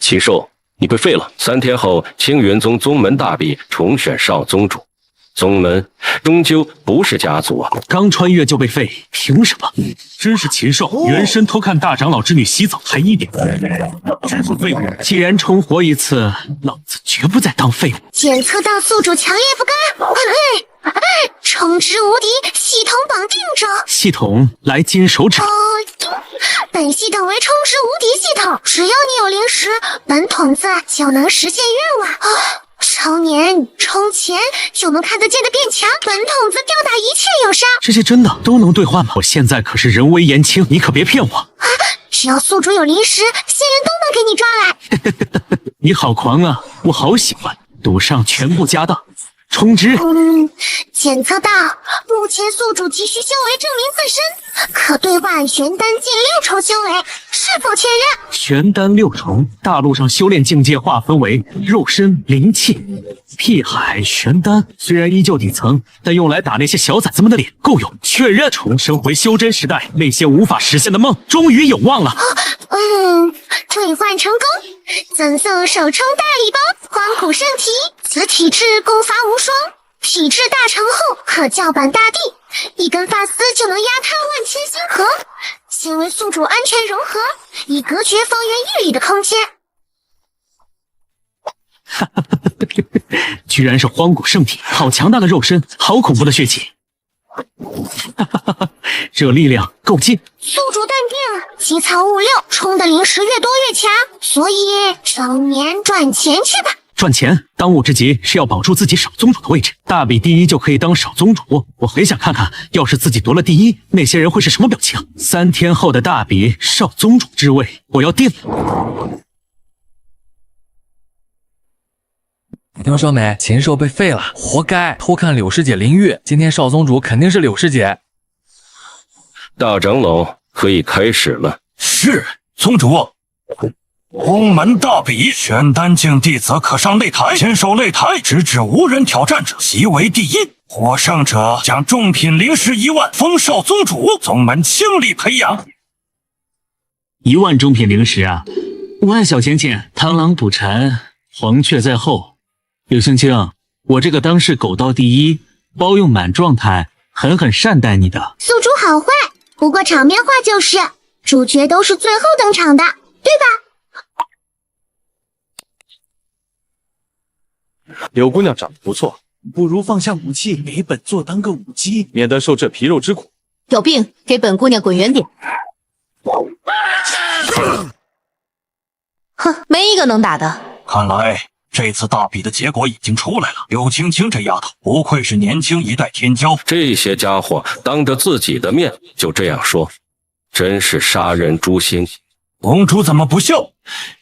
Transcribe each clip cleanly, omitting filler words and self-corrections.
禽兽，你被废了。3天后，青云宗宗门大比重选少宗主。宗门终究不是家族啊！刚穿越就被废，凭什么？真是禽兽！原身偷看大长老之女洗澡，还一点真是废物！既然重活一次，老子绝不再当废物。检测到宿主强烈不甘，充值无敌，系统绑定中。系统来金手指。本系统为充值无敌系统，只要你有灵石，本筒子就能实现愿望。超年充钱就能看得见的变强，本筒子吊打一切有杀。这些真的都能兑换吗？我现在可是人微言轻，你可别骗我。只要宿主有灵石，仙人都能给你抓来。你好狂啊，我好喜欢。赌上全部家当。充值。检测到目前宿主急需修为证明自身，可兑换玄丹境6重修为，是否确认？玄丹6重，大陆上修炼境界划分为肉身、灵气、辟海、玄丹。虽然依旧底层，但用来打那些小崽子们的脸够用。确认，重生回修真时代，那些无法实现的梦，终于有望了。兑换成功，赠送首充大礼包：荒古圣体，此体质功法无双，体质大成后可叫板大地，一根发丝就能压塌万千星河，先为宿主安全融合，以隔绝方圆1里的空间。居然是荒古圣体，好强大的肉身，好恐怖的血气。这力量够劲。宿主淡定，积草5-6，充的灵石越多越强，所以整年赚钱去吧。赚钱，当务之急是要保住自己少宗主的位置。大比第一就可以当少宗主，我很想看看，要是自己夺了第一，那些人会是什么表情。3天后的大比少宗主之位，我要定了。听说没？禽兽被废了，活该！偷看柳师姐灵玉，今天少宗主肯定是柳师姐。大长老可以开始了。是，宗主。宗门大比，玄丹境弟子可上擂台，先手擂台，直至无人挑战者，即为第一。获胜者将重品灵石1万，封少宗主，宗门倾力培养。1万中品灵石啊！5万小钱钱，螳螂捕蝉，黄雀在后。柳青青，我这个当世狗道第一，包用满状态，狠狠善待你的。宿主好坏，不过场面话就是，主角都是最后登场的，对吧？柳姑娘长得不错，不如放下武器，给本座当个武姬，免得受这皮肉之苦。有病，给本姑娘滚远点！哼，没一个能打的。看来这次大比的结果已经出来了。柳青青这丫头，不愧是年轻一代天骄。这些家伙当着自己的面就这样说，真是杀人诛心。公主怎么不笑？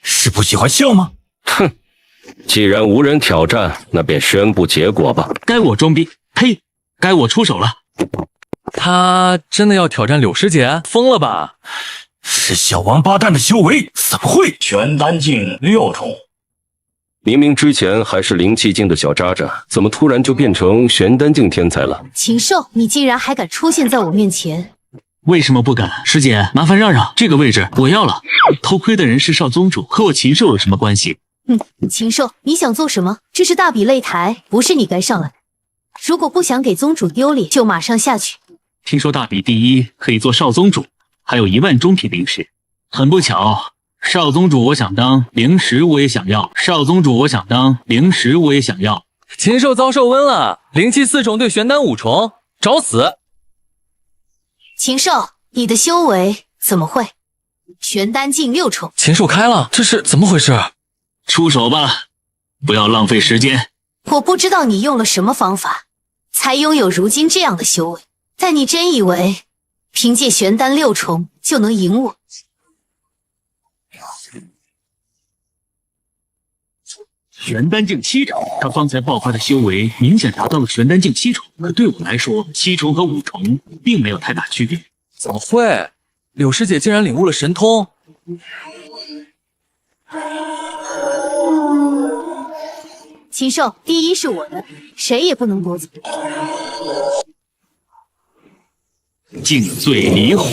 是不喜欢笑吗？哼，既然无人挑战，那便宣布结果吧。该我装逼，呸！该我出手了。他真的要挑战柳师姐？疯了吧？是小王八蛋的修为，怎么会？玄丹境6重。明明之前还是灵气境的小渣渣，怎么突然就变成玄丹境天才了？禽兽，你竟然还敢出现在我面前！为什么不敢？师姐，麻烦让让，这个位置我要了。偷窥的人是少宗主，和我禽兽有什么关系？禽兽，你想做什么？这是大比擂台，不是你该上来。如果不想给宗主丢脸，就马上下去。听说大比第一可以做少宗主，还有1万中品灵石。很不巧，少宗主我想当，灵石我也想要。少宗主我想当，灵石我也想要。禽兽遭受温了，灵气4重对玄丹5重，找死！禽兽，你的修为怎么会？玄丹境6重。禽兽开了，这是怎么回事？出手吧，不要浪费时间。我不知道你用了什么方法，才拥有如今这样的修为，但你真以为凭借玄丹6重就能赢我？玄丹境7重，他方才爆发的修为明显达到了玄丹境7重，可对我来说，7重和5重并没有太大区别。怎么会？柳师姐竟然领悟了神通！禽兽，第一是我的，谁也不能夺走。尽醉离火。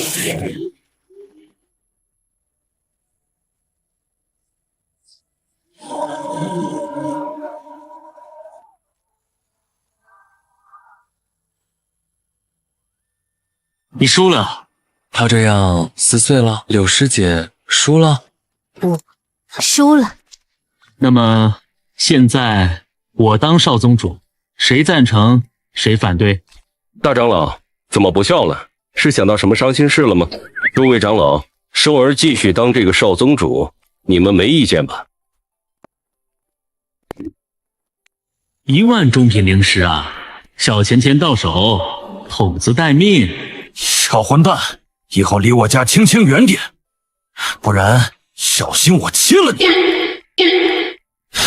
你输了。他这样撕碎了，柳师姐输了。不，输了。那么现在我当少宗主，谁赞成谁反对？大长老怎么不笑了？是想到什么伤心事了吗？诸位长老，寿儿继续当这个少宗主，你们没意见吧？1万中品灵石啊，小钱钱到手，筒子待命。小混蛋，以后离我家清清远点，不然小心我切了你！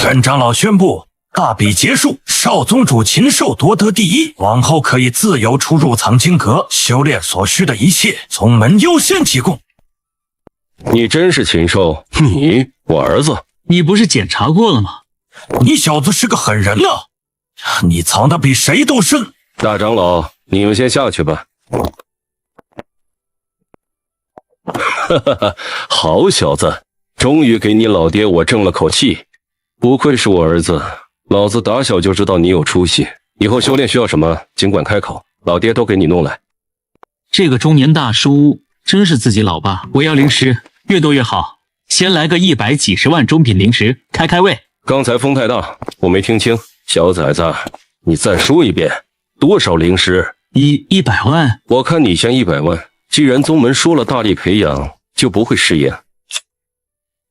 本长老宣布，大比结束，少宗主禽兽夺得第一，往后可以自由出入藏经阁，修炼所需的一切，宗门优先提供。你真是禽兽！你，我儿子，你不是检查过了吗？你小子是个狠人啊！你藏得比谁都深。大长老，你们先下去吧。哈哈哈，好小子，终于给你老爹我争了口气。不愧是我儿子，老子打小就知道你有出息。以后修炼需要什么，尽管开口，老爹都给你弄来。这个中年大叔真是自己老爸。我要灵石，越多越好。先来个100几十万中品灵石，开开胃。刚才风太大，我没听清。小崽子，你再说一遍，多少灵石？100万。我看你像100万。既然宗门说了大力培养，就不会食言。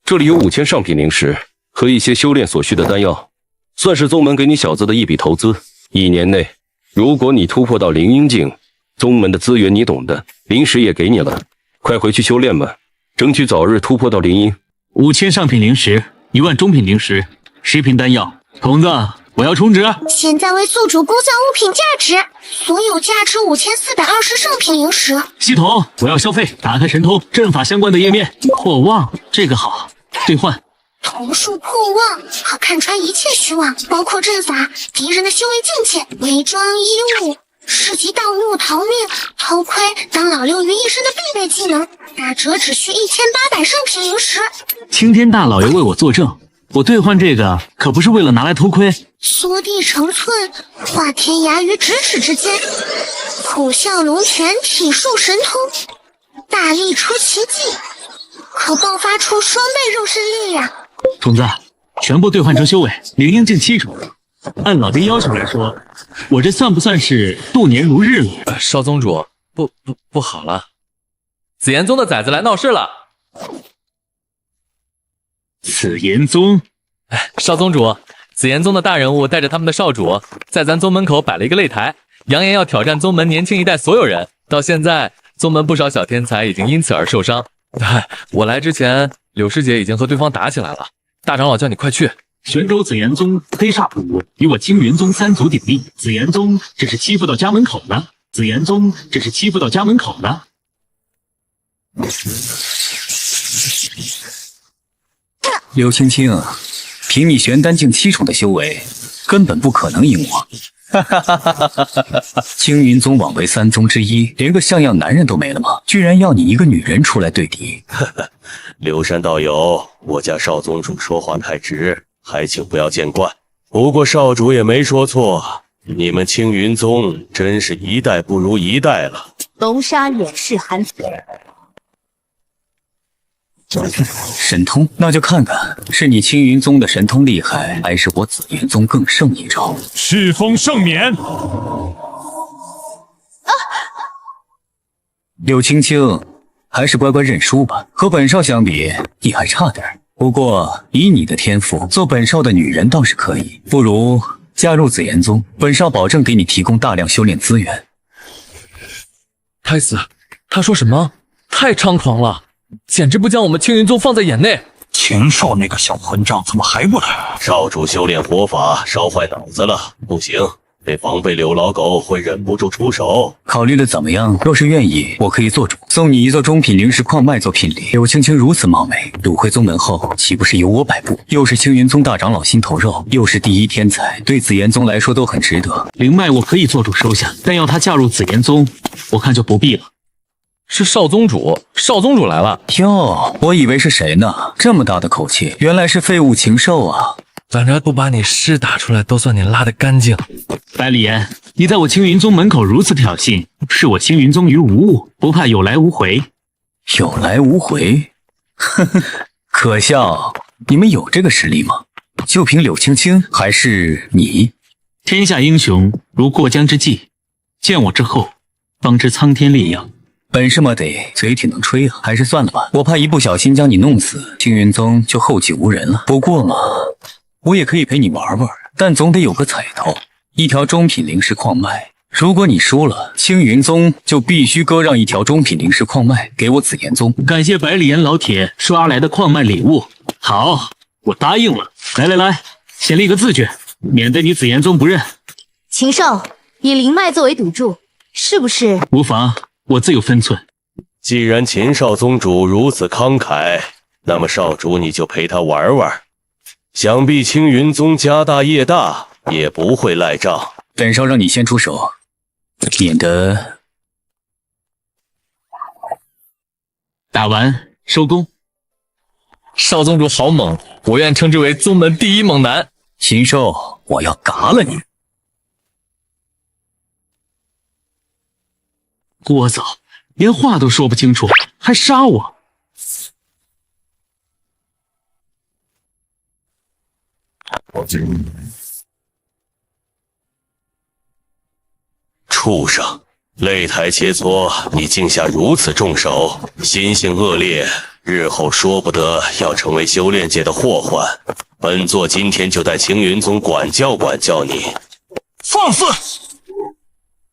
这里有5000上品灵石和一些修炼所需的丹药，算是宗门给你小子的一笔投资。1年内，如果你突破到灵婴境，宗门的资源你懂的，灵石也给你了。快回去修炼吧，争取早日突破到灵婴。5000上品灵石，1万中品灵石，10瓶丹药。童子，我要充值。现在为宿主估算物品价值，所有价值5420上品灵石。系统，我要消费，打开神通，阵法相关的页面。破旺，这个好，兑换。瞳术破旺，可看穿一切虚妄，包括阵法、敌人的修为境界、伪装衣物、市集盗墓、逃命、偷窥等老六于一身的必备技能。打折只需1800上品灵石。青天大老爷为我作证，我兑换这个可不是为了拿来偷窥。缩地成寸，画天涯于咫尺之间。虎啸龙泉，体术神通，大力出奇迹，可爆发出双倍肉身力量。童子，全部兑换成修为，灵婴境7种。按老爹要求来说，我这算不算是度年如日了？少宗主，不好了，紫炎宗的崽子来闹事了。紫炎宗，少宗主，紫炎宗的大人物带着他们的少主，在咱宗门口摆了一个擂台，扬言要挑战宗门年轻一代所有人。到现在，宗门不少小天才已经因此而受伤。我来之前，柳师姐已经和对方打起来了。大长老叫你快去。玄州紫炎宗黑煞谱与我青云宗3族鼎立，紫炎宗这是欺负到家门口了。紫炎宗这是欺负到家门口了。柳青青，凭你玄丹境7种的修为，根本不可能赢我。青云宗枉为3宗之一，连个像样男人都没了吗？居然要你一个女人出来对敌！刘山道友，我家少宗主说话太直，还请不要见怪。不过少主也没说错，你们青云宗真是一代不如一代了。龙沙掩饰寒子。神通，那就看看是你青云宗的神通厉害，还是我紫炎宗更胜一筹。世风盛冕。柳青青，还是乖乖认输吧。和本少相比，你还差点。不过以你的天赋，做本少的女人倒是可以。不如加入紫炎宗，本少保证给你提供大量修炼资源。太子，他说什么？太猖狂了！简直不将我们青云宗放在眼内。禽兽那个小混账怎么还不来？少主修炼活法烧坏脑子了，不行，得防备柳老狗会忍不住出手。考虑的怎么样？若是愿意，我可以做主，送你一座中品灵石矿脉做聘礼。柳青青如此貌美，入会宗门后岂不是有我摆布？又是青云宗大长老心头肉，又是第一天才，对紫炎宗来说都很值得。灵脉我可以做主收下，但要他嫁入紫炎宗，我看就不必了。是少宗主，少宗主来了。哟，我以为是谁呢？这么大的口气，原来是废物禽兽啊！反正不把你尸打出来，都算你拉得干净。百里岩，你在我青云宗门口如此挑衅，视我青云宗于无物，不怕有来无回？有来无回？呵呵，可笑，你们有这个实力吗？就凭柳青青还是你？天下英雄如过江之鲫，见我之后，方知苍天烈阳。本事嘛得，嘴挺能吹啊，还是算了吧。我怕一不小心将你弄死，青云宗就后继无人了。不过嘛，我也可以陪你玩玩，但总得有个彩头，一条中品灵石矿脉。如果你输了，青云宗就必须割让一条中品灵石矿脉给我紫炎宗。感谢百里岩老铁刷来的矿脉礼物。好，我答应了。来，先立个字据，免得你紫炎宗不认。禽兽，以灵脉作为赌注，是不是？无妨，我自有分寸。既然秦少宗主如此慷慨，那么少主你就陪他玩玩。想必青云宗家大业大，也不会赖账。本少让你先出手，免得打完收工。少宗主好猛，我愿称之为宗门第一猛男。禽兽，我要嘎了你！聒噪，连话都说不清楚，还杀我！畜生，擂台切磋，你竟下如此重手，心性恶劣，日后说不得要成为修炼界的祸患。本座今天就带青云宗管教管教你。放肆！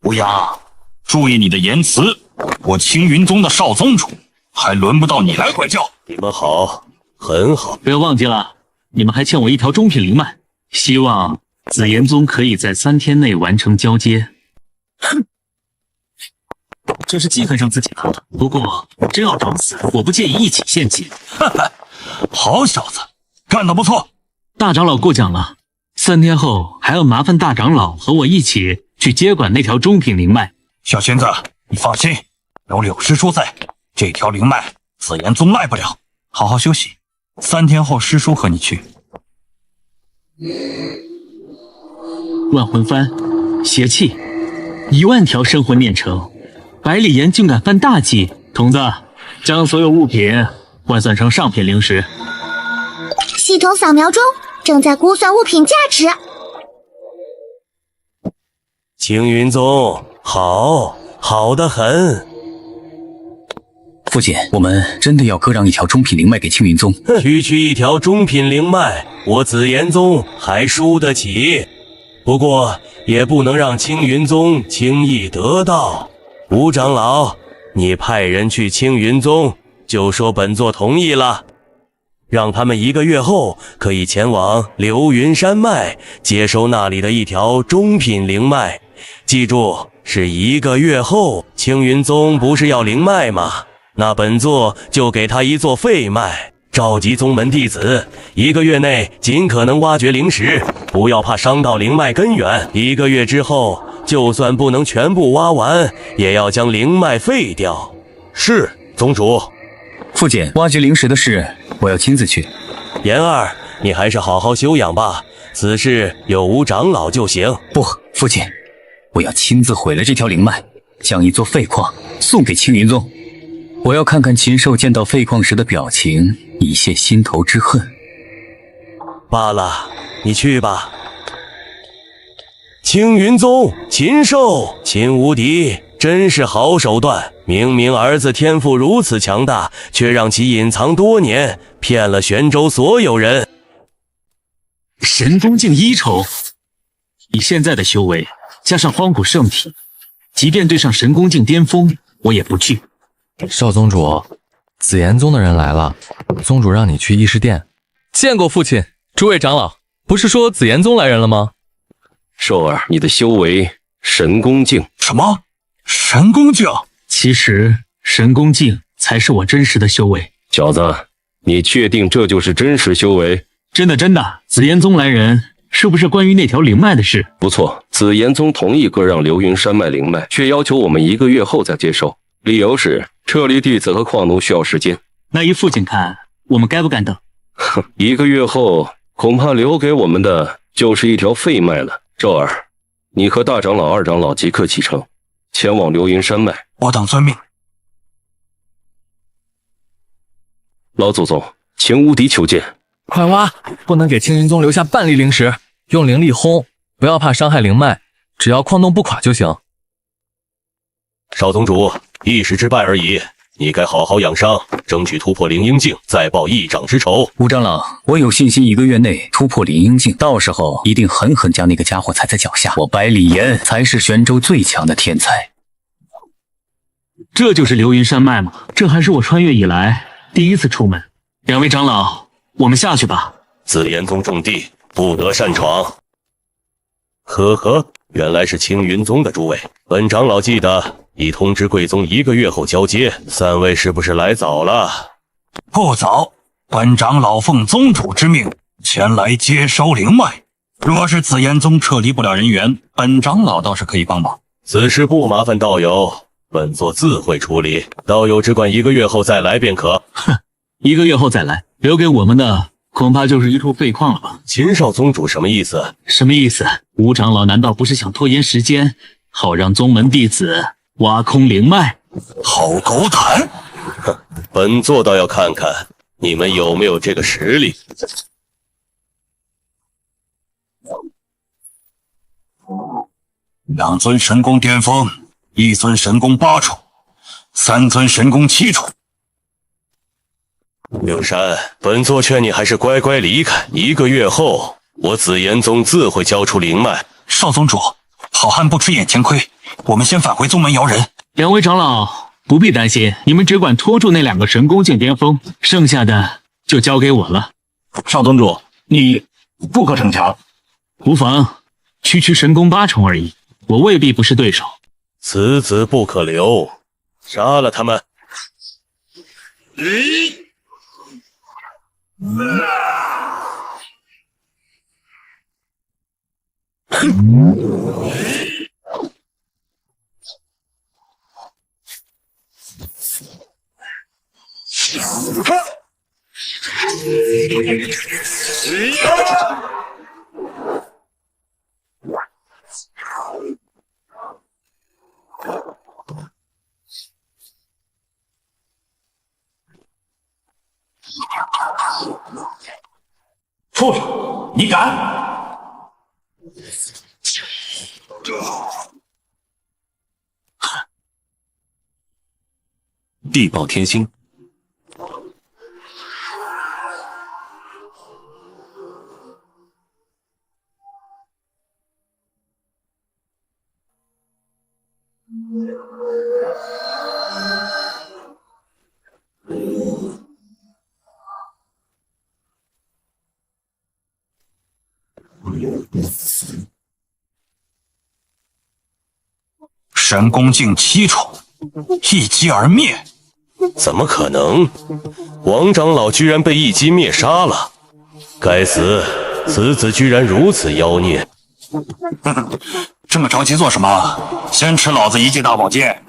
乌鸦，注意你的言辞，我青云宗的少宗主，还轮不到你来管教。你们好，很好。不要忘记了，你们还欠我一条中品灵脉，希望紫炎宗可以在3天内完成交接。哼，这是记恨上自己了。不过真要找死，我不介意一起献祭。哈哈，好小子，干得不错。大长老过奖了，3天后还要麻烦大长老和我一起去接管那条中品灵脉。小仙子，你放心，有柳师叔在，这条灵脉紫炎宗赖不了。好好休息，3天后师叔和你去。万魂幡，邪气，1万条生魂炼成，百里岩竟敢犯大忌！童子，将所有物品换算成上品灵石。系统扫描中，正在估算物品价值。青云宗，好得很。父亲，我们真的要割让一条中品灵脉给青云宗？区一条中品灵脉，我紫炎宗还输得起。不过也不能让青云宗轻易得到。吴长老，你派人去青云宗，就说本座同意了，让他们1个月后可以前往流云山脉，接收那里的一条中品灵脉。记住，是1个月后。青云宗不是要灵脉吗？那本座就给他一座废脉，召集宗门弟子，1个月内尽可能挖掘灵石，不要怕伤到灵脉根源。1个月之后，就算不能全部挖完，也要将灵脉废掉。是，宗主。父亲，挖掘灵石的事，我要亲自去。言儿，你还是好好休养吧，此事有吴长老就行。不，父亲，我要亲自毁了这条灵脉，将一座废矿送给青云宗。我要看看禽兽见到废矿时的表情，以泄心头之恨。罢了，你去吧。青云宗，禽兽，秦无敌，真是好手段。明明儿子天赋如此强大，却让其隐藏多年，骗了玄州所有人。神功境1重，以现在的修为，加上荒古圣体，即便对上神功境巅峰，我也不惧。少宗主，紫炎宗的人来了，宗主让你去议事殿。见过父亲。诸位长老，不是说紫炎宗来人了吗？兽儿，你的修为神功境。什么？神功境？其实神功境才是我真实的修为。小子，你确定这就是真实修为？真的，紫炎宗来人，是不是关于那条灵脉的事？不错，紫炎宗同意割让流云山脉灵脉，却要求我们1个月后再接收，理由是撤离弟子和矿奴需要时间。那依父亲看，我们该不敢等？哼，1个月后恐怕留给我们的就是一条废脉了。赵儿，你和大长老、二长老即刻启程，前往流云山脉。我等遵命。老祖宗，请无敌求见。快挖，不能给青云宗留下半粒灵石，用灵力轰，不要怕伤害灵脉，只要矿洞不垮就行。少宗主，一时之败而已，你该好好养伤，争取突破灵婴境，再报一掌之仇。吴长老，我有信心1个月内突破灵婴境，到时候一定狠狠将那个家伙踩在脚下。我百里岩才是玄州最强的天才。这就是流云山脉吗？这还是我穿越以来第一次出门。两位长老，我们下去吧。紫炎宗重地，不得擅闯。呵呵，原来是青云宗的诸位，本长老记得已通知贵宗1个月后交接，三位是不是来早了？不早，本长老奉宗主之命前来接收灵脉。若是紫炎宗撤离不了人员，本长老倒是可以帮忙。此事不麻烦道友，本座自会处理。道友只管1个月后再来便可。哼，1个月后再来，留给我们的恐怕就是一处废矿了吧？秦少宗主什么意思？什么意思？吴长老难道不是想拖延时间，好让宗门弟子挖空灵脉？好狗胆！哼，本座倒要看看你们有没有这个实力。2尊神功巅峰，1尊神功8重，3尊神功7重。刘山，本座劝你还是乖乖离开。1个月后，我紫炎宗自会交出灵脉。少宗主，好汉不吃眼前亏，我们先返回宗门摇人。两位长老不必担心，你们只管拖住那2个神功境巅峰，剩下的就交给我了。少宗主，你不可逞强。无妨，区神功8重而已，我未必不是对手。此子不可留，杀了他们！畜生，你敢！地报天星。神功境7重，一击而灭。怎么可能？王长老居然被一击灭杀了！该死，此子居然如此妖孽！这么着急做什么？先吃老子1记大宝剑！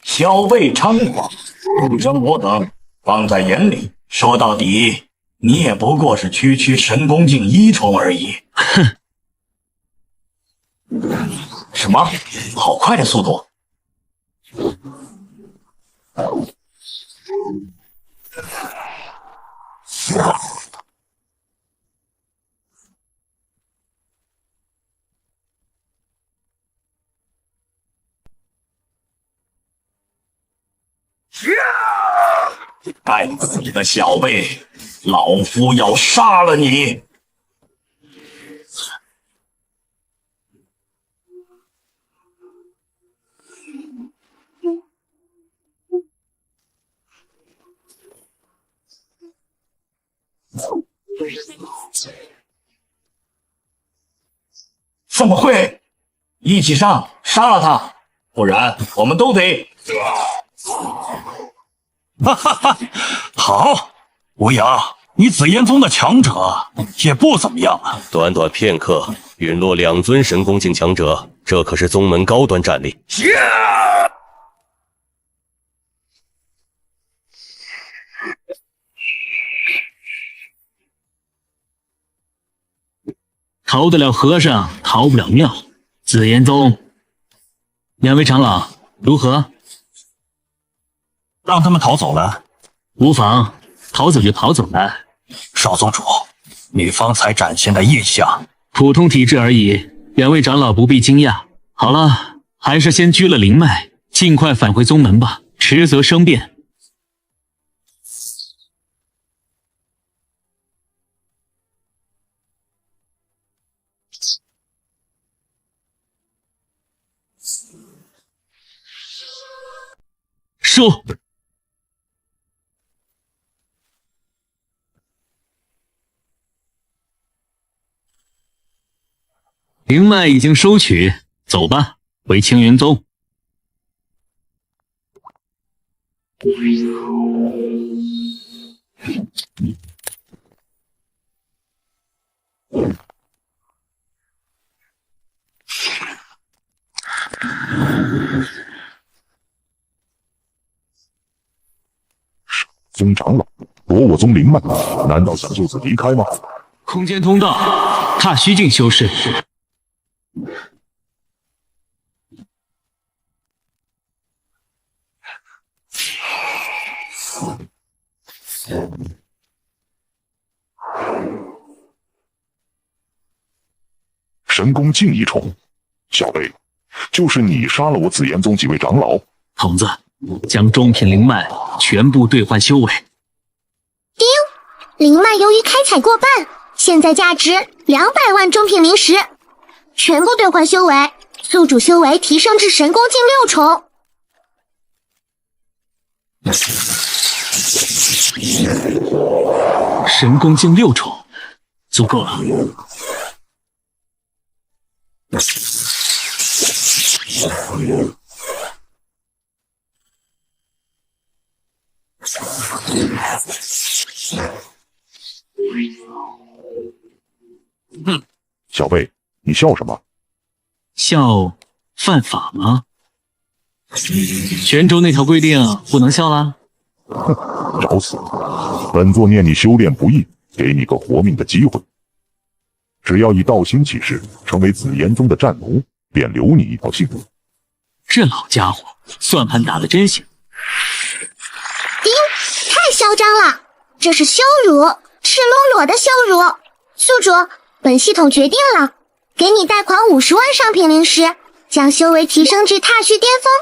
小辈猖狂，不将我等放在眼里。说到底，你也不过是区神功境1重而已。哼！什么？好快的速度！该死的小辈，老夫要杀了你！怎么会？一起上，杀了他，不然我们都得……哈哈哈，好，无涯，你紫炎宗的强者也不怎么样啊。短短片刻，陨落2尊神功境强者，这可是宗门高端战力。逃得了和尚，逃不了庙。紫炎宗，两位长老如何？让他们逃走了。无妨，逃走就逃走了。少宗主，你方才展现的异象，普通体质而已，两位长老不必惊讶。好了，还是先拘了灵脉，尽快返回宗门吧，迟则生变。收。灵脉已经收取，走吧，回青云宗。宗长老夺我宗灵脉，难道想就此离开吗？空间通道，踏虚境修士。神功境一重，小辈，就是你杀了我紫炎宗几位长老。童子，将中品灵脉全部兑换修为。丁，灵脉由于开采过半，现在价值200万中品灵石，全部兑换修为，宿主修为提升至神功境6重。神功境6重，足够了。小辈，你笑什么？笑犯法吗？玄州那条规定不能笑啦。哼，找死！本座念你修炼不易，给你个活命的机会。只要以道心起誓，成为紫炎宗的战奴，便留你一条性命。这老家伙算盘打得真行。丁，太嚣张了，这是羞辱，赤裸裸的羞辱。宿主，本系统决定了，给你贷款50万上品灵石，将修为提升至踏虚巅峰，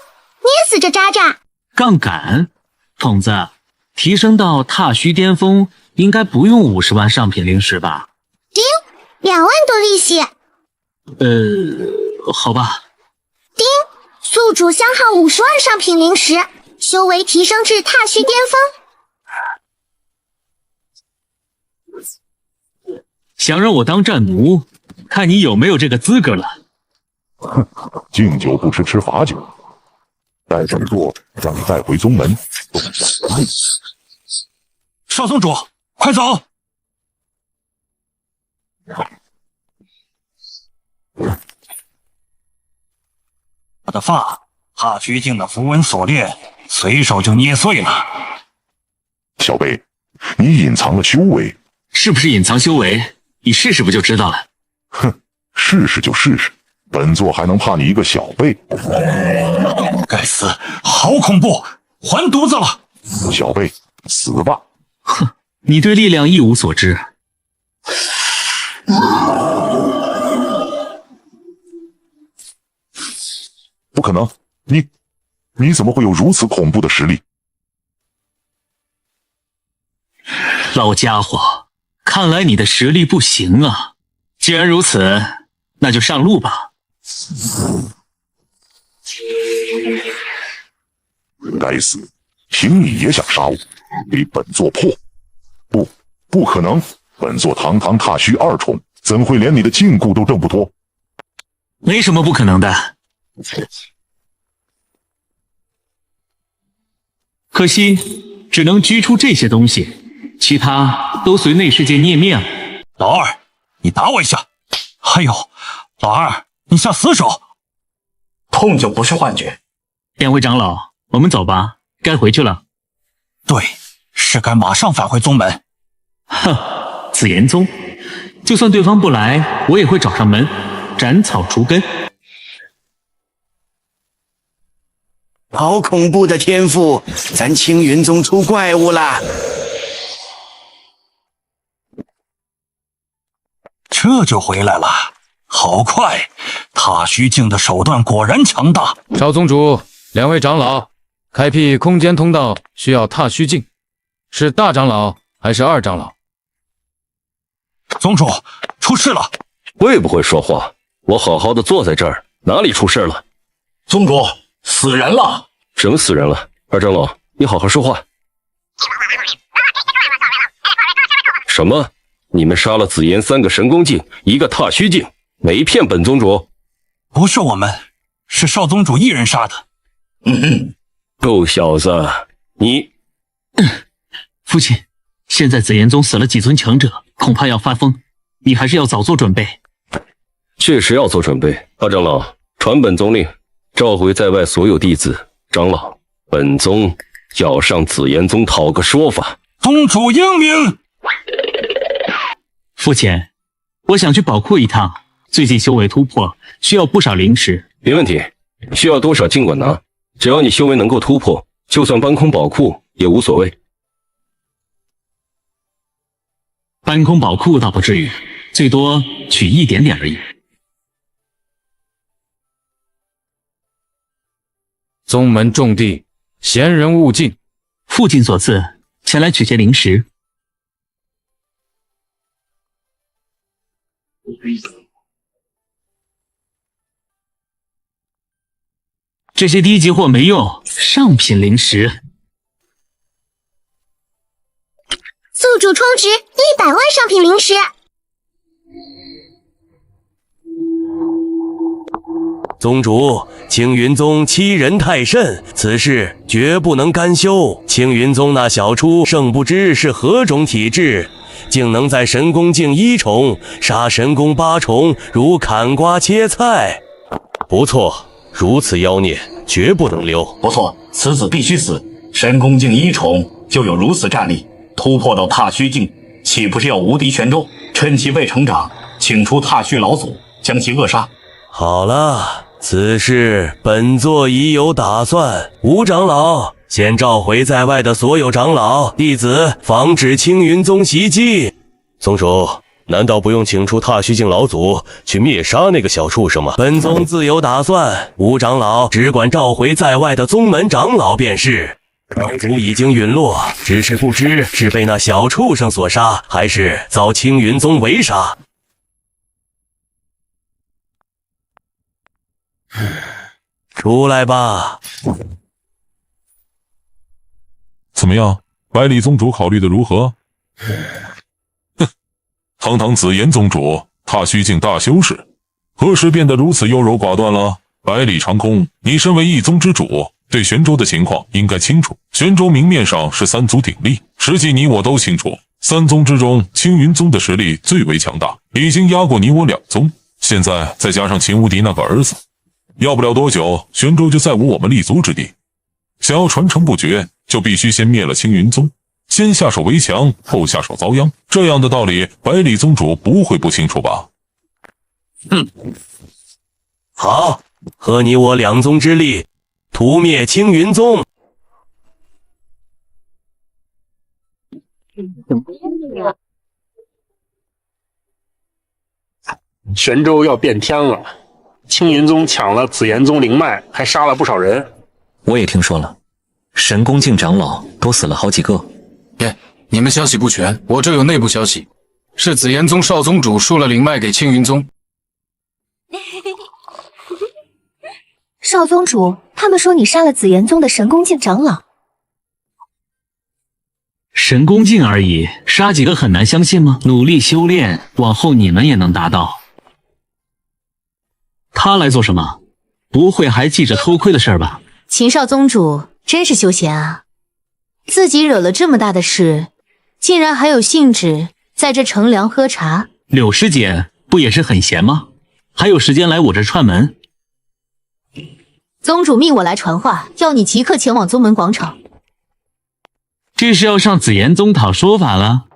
捏死这渣渣！杠杆，筒子，提升到踏虚巅峰应该不用50万上品灵石吧？丁，2万多利息。好吧。丁，宿主消耗50万上品灵石，修为提升至踏虚巅峰。想让我当战奴，看你有没有这个资格了。哼，敬酒不吃吃罚酒，待本座让你带回宗门，动下来。少宗主，快走！我的发，踏虚境的符文锁链，随手就捏碎了。小辈，你隐藏了修为，是不是隐藏修为？你试试不就知道了？哼，试试就试试，本座还能怕你一个小辈？该死，好恐怖！还犊子了！小辈，死吧！哼，你对力量一无所知。不可能，你怎么会有如此恐怖的实力？老家伙，看来你的实力不行啊！既然如此，那就上路吧。该死，凭你也想杀我，给本座破！不可能！本座堂堂踏虚2重，怎会连你的禁锢都挣不脱？没什么不可能的。可惜，只能拘出这些东西，其他都随内世界捏灭了。老二，你打我一下！哎呦，老二，你下死手！痛就不是幻觉。两位长老，我们走吧，该回去了。对，是该马上返回宗门。哼，紫炎宗，就算对方不来，我也会找上门，斩草除根。好恐怖的天赋，咱青云宗出怪物了。这就回来了，好快！踏虚境的手段果然强大。少宗主，两位长老，开辟空间通道需要踏虚境，是大长老还是二长老？宗主，出事了！会不会说话？我好好的坐在这儿，哪里出事了？宗主，死人了！什么死人了？二长老，你好好说话。什么？你们杀了紫炎3个神功境，1个踏虚境，没骗本宗主？不是我们，是少宗主一人杀的。臭小子，你……父亲，现在紫炎宗死了几尊强者，恐怕要发疯，你还是要早做准备。确实要做准备。二长老，传本宗令，召回在外所有弟子、长老，本宗要上紫炎宗讨个说法。宗主英明。父亲，我想去宝库一趟，最近修为突破，需要不少灵石。没问题，需要多少尽管拿，只要你修为能够突破，就算搬空宝库也无所谓。搬空宝库倒不至于，最多取一点点而已。宗门重地，闲人勿进。父亲所赐，前来取些灵石。这些低级货没用，上品灵石。宿主充值100万上品灵石。宗主，青云宗欺人太甚，此事绝不能甘休。青云宗那小畜圣不知是何种体质，竟能在神功境1重杀神功8重，如砍瓜切菜。不错，如此妖孽，绝不能留。不错，此子必须死。神功境1重就有如此战力，突破到踏虚境，岂不是要无敌玄州？趁其未成长，请出踏虚老祖，将其扼杀。好了，此事本座已有打算。吴长老，先召回在外的所有长老弟子，防止青云宗袭击。宗主，难道不用请出踏虚境老祖去灭杀那个小畜生吗？本宗自有打算，吴长老只管召回在外的宗门长老便是。长主已经陨落，只是不知是被那小畜生所杀，还是遭青云宗围杀。出来吧。怎么样，百里宗主考虑的如何？哼，堂堂紫炎宗主，踏虚境大修士，何时变得如此优柔寡断了？百里长空，你身为一宗之主，对玄州的情况应该清楚。玄州明面上是3族鼎立，实际你我都清楚，3宗之中，青云宗的实力最为强大，已经压过你我2宗。现在再加上秦无敌那个儿子，要不了多久，玄州就再无我们立足之地。想要传承不绝，就必须先灭了青云宗，先下手为强，后下手遭殃。这样的道理，百里宗主不会不清楚吧？好，合你我2宗之力，屠灭青云宗。玄州要变天了，青云宗抢了紫炎宗灵脉，还杀了不少人。我也听说了，神功境长老都死了好几个。你们消息不全，我这有内部消息，是紫炎宗少宗主输了灵脉给青云宗。少宗主，他们说你杀了紫炎宗的神功境长老。神功境而已，杀几个很难相信吗？努力修炼，往后你们也能达到。他来做什么？不会还记着偷窥的事儿吧？秦少宗主真是休闲啊，自己惹了这么大的事，竟然还有兴致在这乘凉喝茶。柳师姐不也是很闲吗？还有时间来我这串门？宗主命我来传话，要你即刻前往宗门广场。这是要上紫炎宗讨说法了？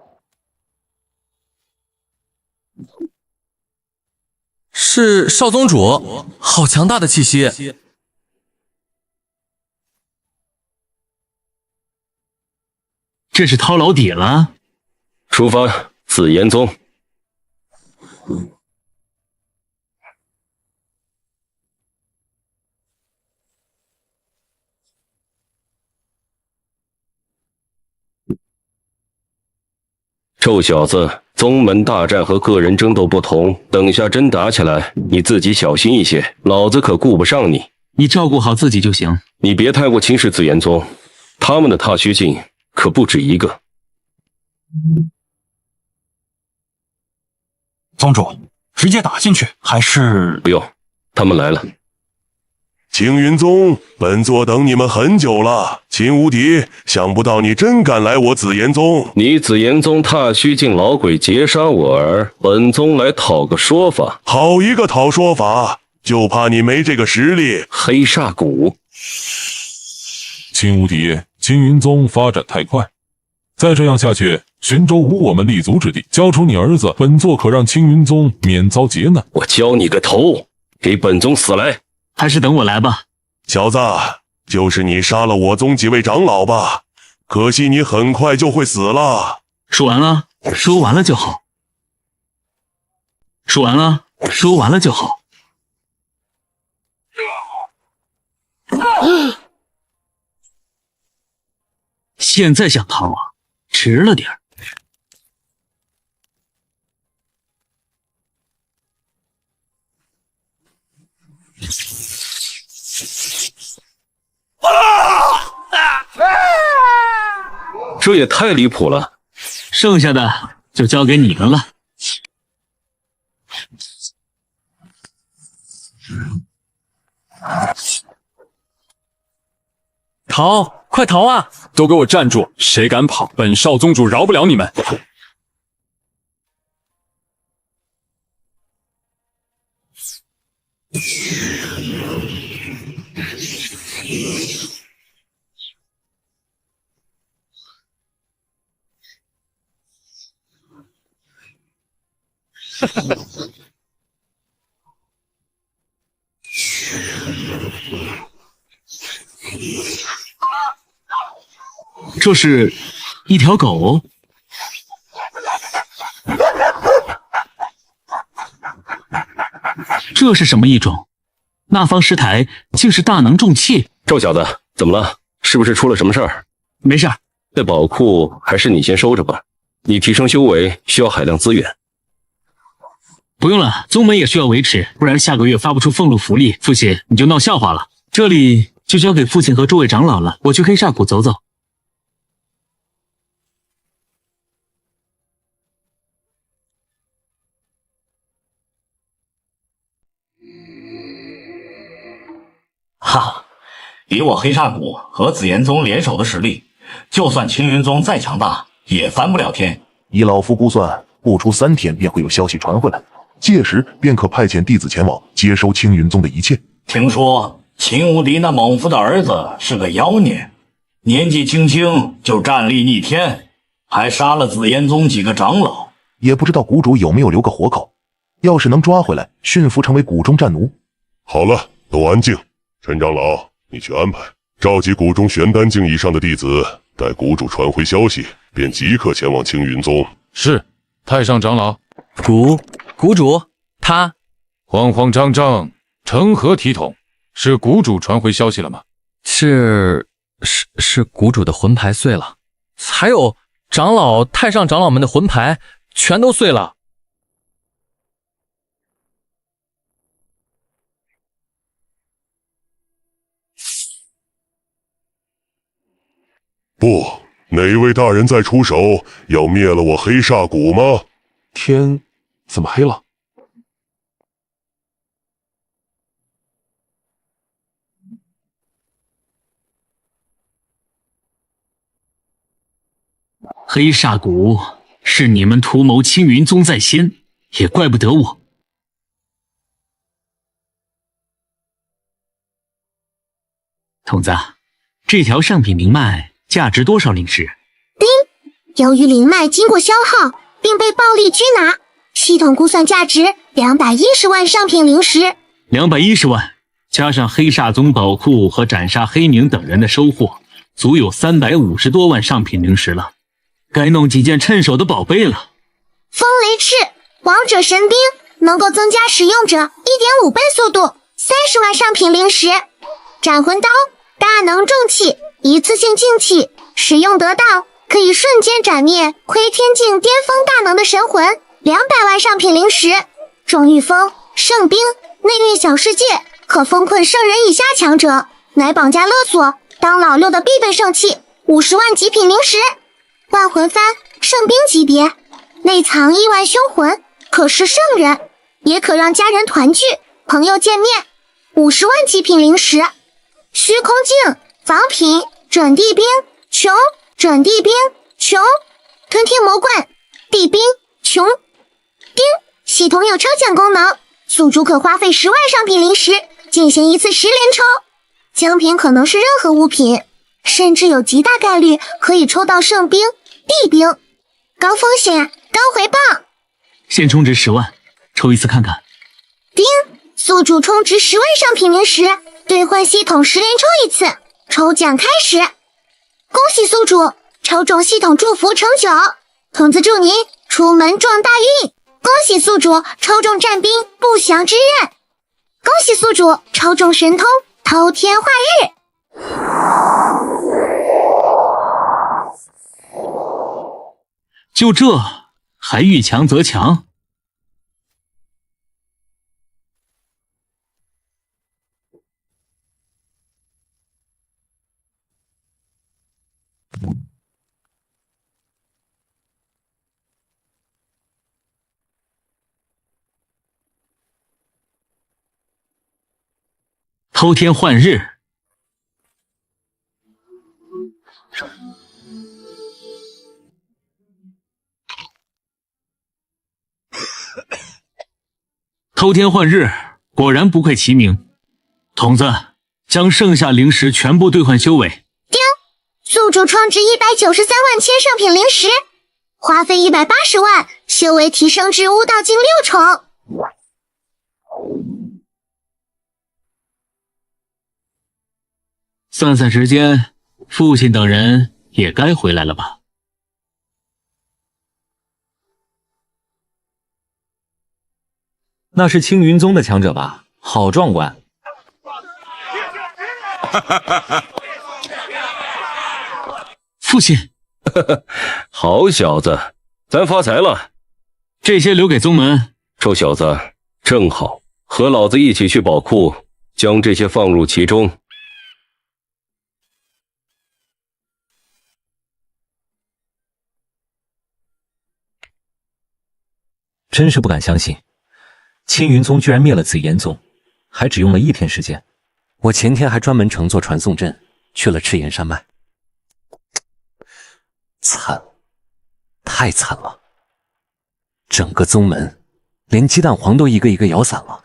是少宗主，好强大的气息！这是掏老底了。出发，紫炎宗。臭小子，宗门大战和个人争斗不同，等下真打起来，你自己小心一些，老子可顾不上你。你照顾好自己就行。你别太过轻视紫炎宗，他们的踏虚境可不止一个。宗主，直接打进去还是……不用，他们来了。青云宗，本座等你们很久了。秦无敌，想不到你真敢来我紫炎宗。你紫炎宗踏虚境老鬼劫杀我儿，本宗来讨个说法。好一个讨说法，就怕你没这个实力。黑煞谷，秦无敌，青云宗发展太快，再这样下去，玄州无我们立足之地。交出你儿子，本座可让青云宗免遭劫难。我教你个头，给本宗死来！还是等我来吧。小子，就是你杀了我宗几位长老吧？可惜你很快就会死了。说完了，说完了就好。说完了，说完了就好。现在想逃啊，迟了点儿。这也太离谱了，剩下的就交给你们了。逃！快逃啊！都给我站住！谁敢跑，本少宗主饶不了你们！这是一条狗。这是什么异种？那方石台竟是大能重器。臭小子，怎么了？是不是出了什么事儿？没事儿。这宝库还是你先收着吧。你提升修为需要海量资源。不用了，宗门也需要维持，不然下个月发不出俸禄福利，父亲你就闹笑话了。这里就交给父亲和诸位长老了，我去黑煞谷走走。哈，以我黑煞谷和紫炎宗联手的实力，就算青云宗再强大，也翻不了天。以老夫估算，不出3天便会有消息传回来，届时便可派遣弟子前往接收青云宗的一切。听说秦无敌那猛夫的儿子是个妖孽，年纪轻轻就战力逆天，还杀了紫炎宗几个长老，也不知道谷主有没有留个活口。要是能抓回来，驯服成为谷中战奴。好了，都安静。陈长老，你去安排，召集谷中玄丹境以上的弟子，待谷主传回消息，便即刻前往青云宗。是，太上长老。谷主，他慌慌张张，成何体统？是谷主传回消息了吗？是谷主的魂牌碎了，还有长老、太上长老们的魂牌全都碎了。不，哪位大人在出手，要灭了我黑煞谷吗？天怎么黑了？黑煞谷是你们图谋青云宗在先，也怪不得我。童子，这条上品灵脉价值多少灵石？丁，由于灵脉经过消耗并被暴力拘拿，系统估算价值210万上品灵石。210万，加上黑煞宗宝库和斩杀黑冥等人的收获，足有350多万上品灵石了。该弄几件趁手的宝贝了。风雷翅，王者神兵，能够增加使用者 1.5 倍速度，30万上品灵石。斩魂刀，大能重器，一次性净气，使用得当可以瞬间斩灭窥天境巅峰大能的神魂，200万上品灵石。重御风，圣兵，内运小世界，可封困圣人以下强者，乃绑架勒索当老六的必备圣器，50万极品灵石。万魂幡，圣兵级别，内藏亿万凶魂，可食圣人，也可让家人团聚，朋友见面，50万极品灵石。虚空镜，防品，准地兵，穷，准地兵，穷，吞天魔棍，地兵，穷。丁，系统有抽奖功能，宿主可花费10万上品灵石进行一次10连抽，奖品可能是任何物品，甚至有极大概率可以抽到圣兵、地兵，高风险高回报。现充值10万，抽一次看看。丁，宿主充值10万上品灵石，兑换系统10连抽一次，抽奖开始。恭喜宿主抽中系统祝福成就，童子祝您出门撞大运。恭喜宿主抽中战兵不祥之刃，恭喜宿主抽中神通偷天换日。就这还遇强则强？偷天换日，偷天换日，果然不愧其名。童子，将剩下灵石全部兑换修为。丁，宿主创值193万千上品灵石，花费180万，修为提升至巫道境6重。算算时间，父亲等人也该回来了吧？那是青云宗的强者吧？好壮观！父亲，好小子，咱发财了。这些留给宗门。臭小子，正好和老子一起去宝库，将这些放入其中。真是不敢相信，青云宗居然灭了紫炎宗，还只用了1天时间。我前天还专门乘坐传送阵去了赤炎山脉。惨，太惨了！整个宗门连鸡蛋黄都一个一个咬散了，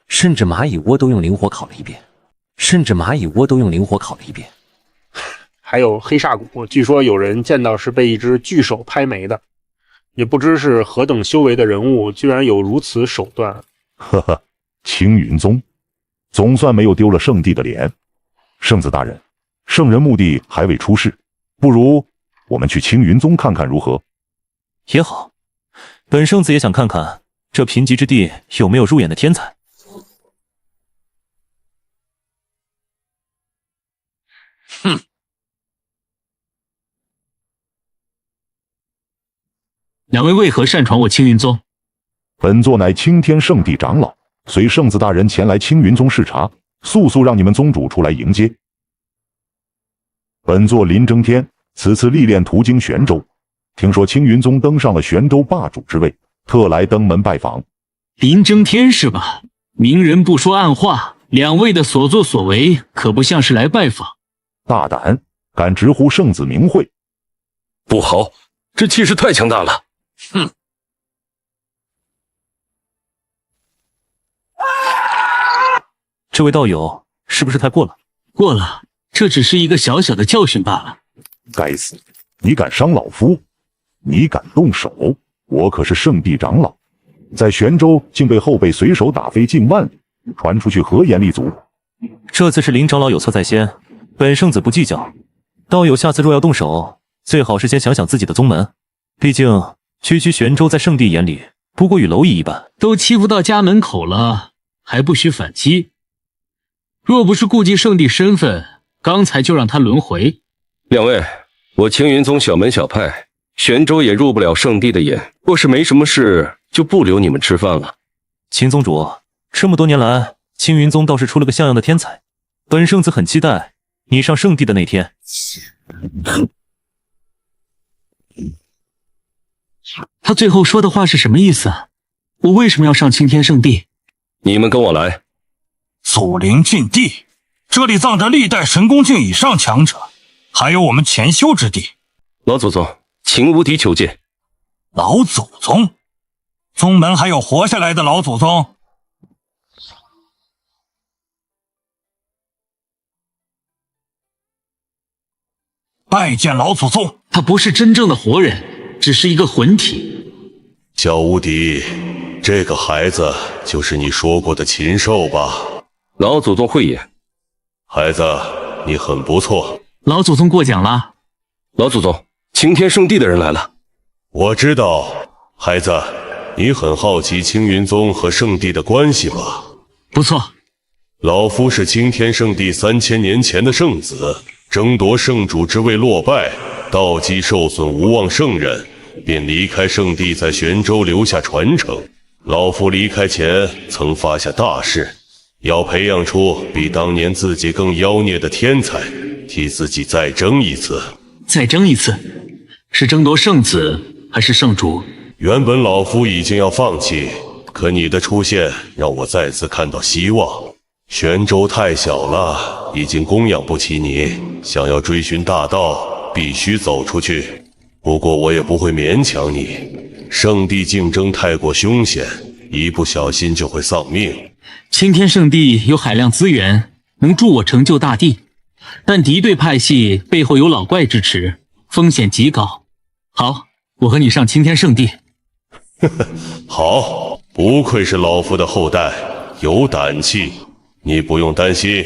甚至蚂蚁窝都用灵火烤了一遍，还有黑煞谷，据说有人见到是被一只巨手拍没的。也不知是何等修为的人物，居然有如此手段。呵呵，青云宗总算没有丢了圣地的脸。圣子大人，圣人墓地还未出世，不如我们去青云宗看看如何？也好，本圣子也想看看这贫瘠之地有没有入眼的天才。哼！两位为何擅闯我青云宗？本座乃青天圣地长老，随圣子大人前来青云宗视察，速速让你们宗主出来迎接。本座林征天，此次历练途经玄州，听说青云宗登上了玄州霸主之位，特来登门拜访。林征天是吧？明人不说暗话，两位的所作所为可不像是来拜访。大胆，敢直呼圣子名讳？不好，这气势太强大了。哼！这位道友是不是太过了？过了，这只是一个小小的教训罢了。该死！你敢伤老夫，你敢动手，我可是圣地长老，在玄州竟被后辈随手打飞近万里，传出去何言立足？这次是林长老有错在先，本圣子不计较。道友下次若要动手，最好是先想想自己的宗门，毕竟区区玄州在圣地眼里不过与蝼蚁一般。都欺负到家门口了，还不许反击？若不是顾及圣地身份，刚才就让他轮回。两位，我青云宗小门小派，玄州也入不了圣地的眼，若是没什么事，就不留你们吃饭了。秦宗主，这么多年来，青云宗倒是出了个像样的天才，本圣子很期待你上圣地的那天。他最后说的话是什么意思啊？我为什么要上青天圣地？你们跟我来。祖灵禁地，这里葬着历代神功境以上强者，还有我们前修之地。老祖宗，秦无敌求见。老祖宗？宗门还有活下来的老祖宗？拜见老祖宗。他不是真正的活人，只是一个魂体。小无敌，这个孩子就是你说过的禽兽吧？老祖宗慧眼。孩子，你很不错。老祖宗过奖了。老祖宗，青天圣地的人来了。我知道，孩子，你很好奇青云宗和圣地的关系吧？不错。老夫是青天圣地3000年前的圣子，争夺圣主之位落败，道基受损无望圣人，便离开圣地，在玄州留下传承。老夫离开前曾发下大誓，要培养出比当年自己更妖孽的天才，替自己再争一次。再争一次？是争夺圣子还是圣主？原本老夫已经要放弃，可你的出现让我再次看到希望。玄州太小了，已经供养不起你，想要追寻大道，必须走出去。不过我也不会勉强你，圣地竞争太过凶险，一不小心就会丧命。青天圣地有海量资源，能助我成就大地，但敌对派系背后有老怪支持，风险极高。好，我和你上青天圣地。好，不愧是老夫的后代，有胆气。你不用担心，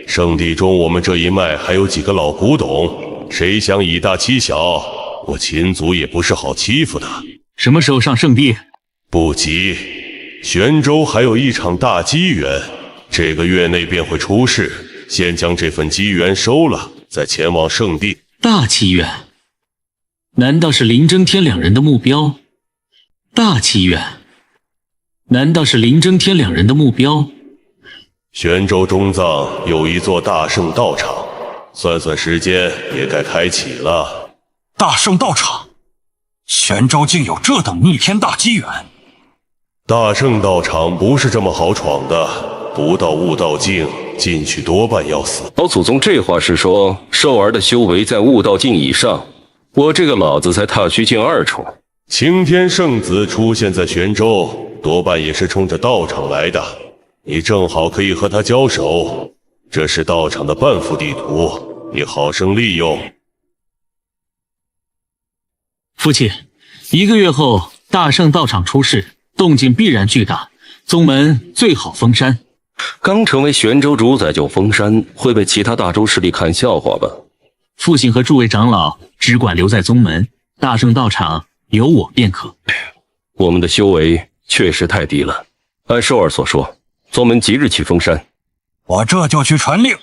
圣地中我们这一脉还有几个老古董，谁想以大欺小，我秦族也不是好欺负的。什么时候上圣地？不急，玄州还有一场大机缘，这个月内便会出世，先将这份机缘收了，再前往圣地。大机缘？难道是林争天两人的目标？大机缘？难道是林争天两人的目标？玄州中藏有一座大圣道场，算算时间也该开启了。大圣道场？玄州竟有这等逆天大机缘？大圣道场不是这么好闯的，不到悟道境，进去多半要死。老祖宗这话是说兽儿的修为在悟道境以上，我这个老子才踏虚境2重。青天圣子出现在玄州，多半也是冲着道场来的。你正好可以和他交手，这是道场的半幅地图，你好生利用。父亲，1个月后大圣道场出世，动静必然巨大，宗门最好封山。刚成为玄州主宰就封山，会被其他大州势力看笑话吧？父亲和诸位长老只管留在宗门，大圣道场由我便可。我们的修为确实太低了，按寿儿所说，宗门即日起封山。我这就去传令。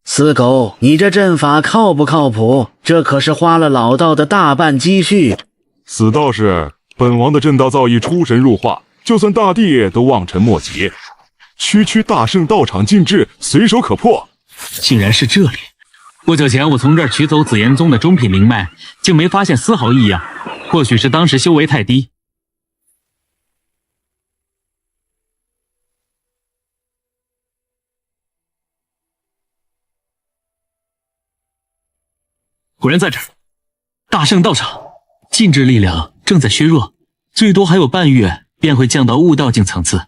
死狗，你这阵法靠不靠谱？这可是花了老道的大半积蓄。死道士，本王的阵道造诣出神入化，就算大帝都望尘莫及。区大圣道场禁制，随手可破。竟然是这里！不久前我从这儿取走紫炎宗的中品灵脉，竟没发现丝毫异样。或许是当时修为太低。果然在这儿，大圣道场禁制力量正在削弱，最多还有半月便会降到悟道境层次。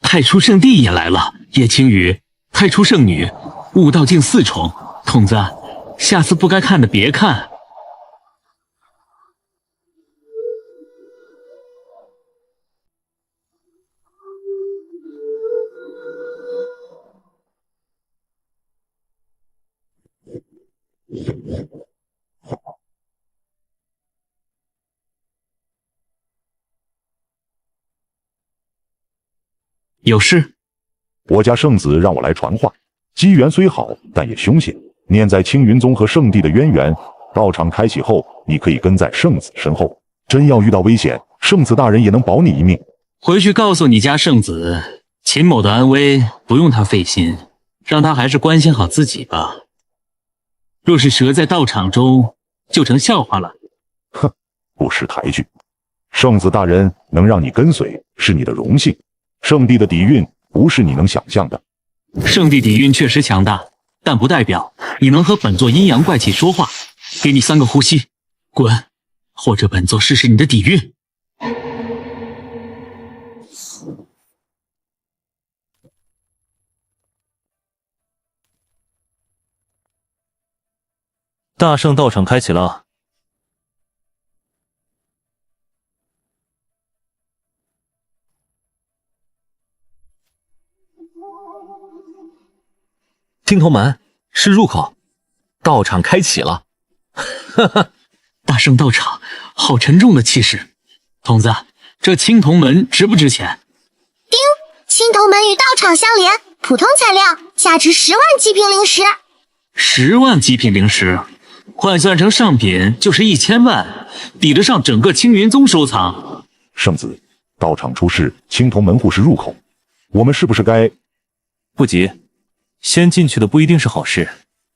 太初圣地也来了，叶青羽，太初圣女，悟道境4重。童子，下次不该看的别看。有事？我家圣子让我来传话，机缘虽好，但也凶险。念在青云宗和圣地的渊源，道场开启后，你可以跟在圣子身后。真要遇到危险，圣子大人也能保你一命。回去告诉你家圣子，秦某的安危不用他费心，让他还是关心好自己吧。若是折在道场中，就成笑话了。哼，不识抬举。圣子大人能让你跟随，是你的荣幸。圣地的底蕴不是你能想象的。圣地底蕴确实强大，但不代表你能和本座阴阳怪气说话。给你3个呼吸，滚！或者本座试试你的底蕴。大圣道场开启了。青铜门是入口，道场开启了。哈哈，大圣道场好沉重的气势。童子，这青铜门值不值钱？丁，青铜门与道场相连，普通材料，价值10万极品灵石。10万极品灵石，换算成上品就是1000万，抵得上整个青云宗收藏。圣子，道场出事，青铜门户是入口，我们是不是该……不急，先进去的不一定是好事，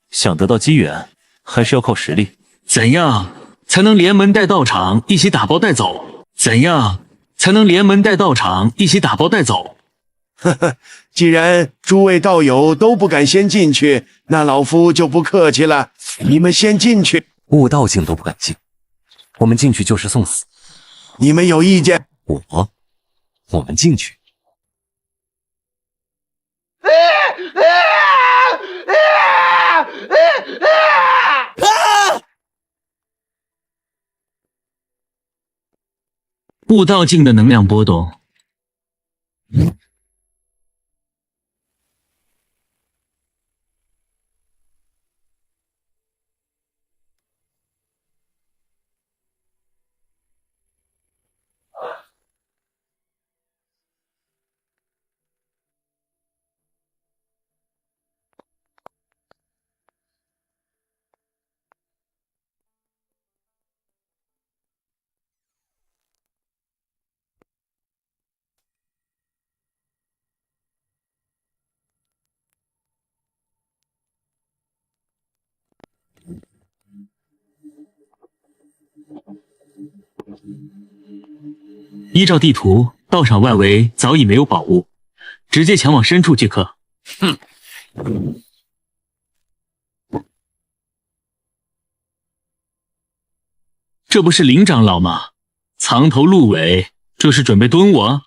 想得到机缘，还是要靠实力。怎样才能连门带道场一起打包带走？怎样才能连门带道场一起打包带走？呵呵，既然诸位道友都不敢先进去，那老夫就不客气了，你们先进去。悟道境都不敢进，我们进去就是送死。你们有意见？我们进去。悟道境的能量波动。依照地图，道场外围早已没有宝物，直接前往深处即可。哼！这不是林长老吗？藏头露尾，这是准备蹲我？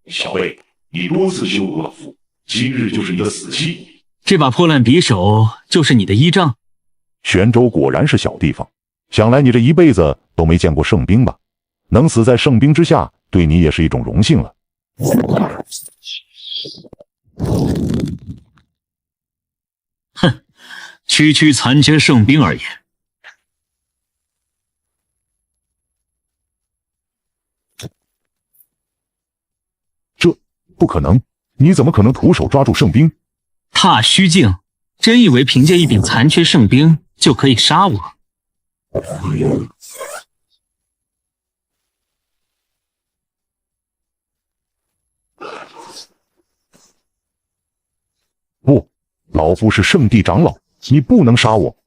小辈，你多次羞辱老夫，今日就是你的死期。这把破烂匕首就是你的依仗？玄州果然是小地方，想来你这一辈子都没见过圣兵吧？能死在圣兵之下，对你也是一种荣幸了。哼，区区残缺圣兵而已。这不可能！你怎么可能徒手抓住圣兵？踏虚境，真以为凭借一柄残缺圣兵就可以杀我？不，老夫是圣地长老，你不能杀我。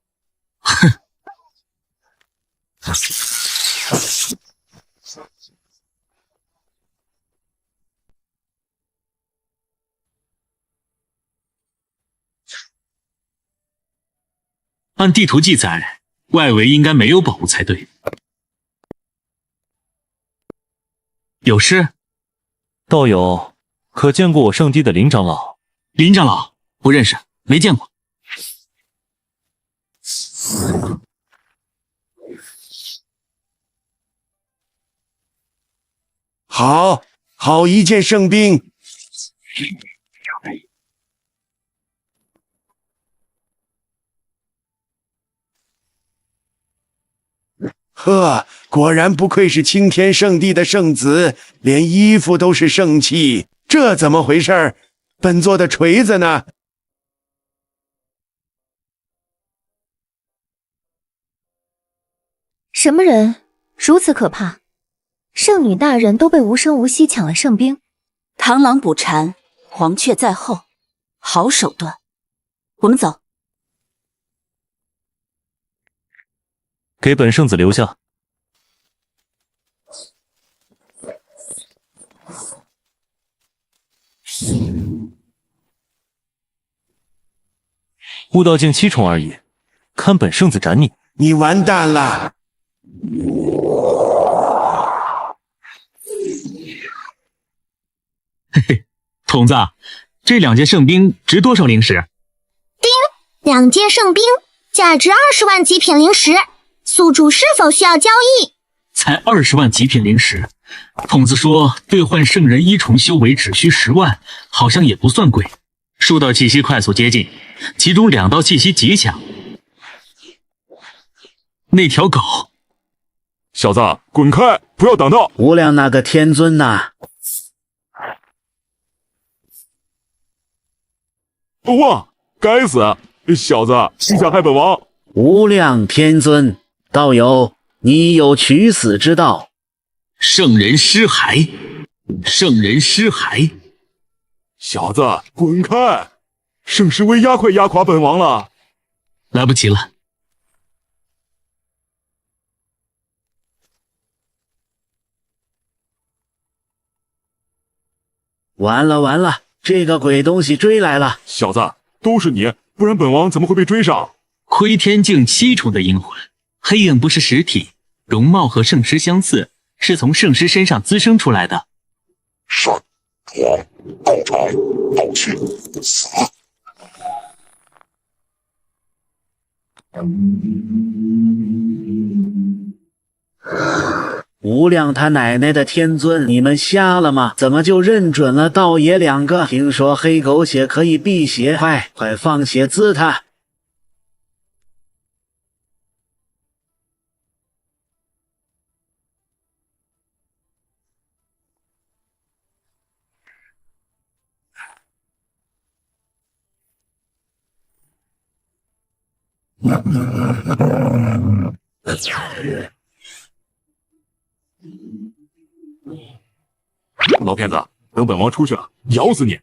哼！按地图记载，外围应该没有宝物才对。有事？道友，可见过我圣地的林长老？林长老不认识，没见过。好一件圣兵！呵，果然不愧是青天圣地的圣子，连衣服都是圣器，这怎么回事？本座的锤子呢？什么人如此可怕？圣女大人都被无声无息抢了圣兵。螳螂捕蝉，黄雀在后，好手段。我们走。给本圣子留下。悟道境7重而已，看本圣子斩你！你完蛋了！嘿嘿，童子，这2件圣兵值多少灵石？叮，2件圣兵，价值20万极品灵石。宿主是否需要交易？才20万极品灵石，童子说兑换圣人1重修为只需10万，好像也不算贵。数道气息快速接近，其中2道气息极强。那条狗，小子，滚开！不要挡道！无量那个天尊呐！哇！该死！小子，你想害本王！无量天尊，道友，你有取死之道。圣人尸骸，圣人尸骸！小子，滚开！圣石威压快压垮本王了！来不及了。完了，这个鬼东西追来了！小子，都是你，不然本王怎么会被追上？窥天境7重的阴魂，黑影不是实体，容貌和圣尸相似，是从圣尸身上滋生出来的。闪、黄、道长、道气、死！无量他奶奶的天尊，你们瞎了吗？怎么就认准了道爷2个？听说黑狗血可以辟邪，快放血滋他！老骗子，等本王出去了，咬死你！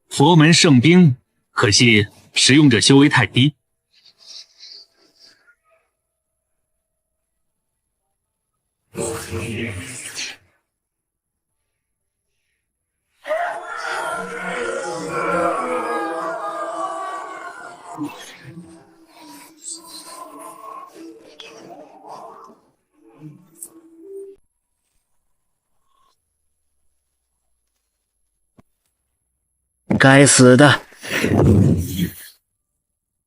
佛门圣兵，可惜使用者修为太低。该死的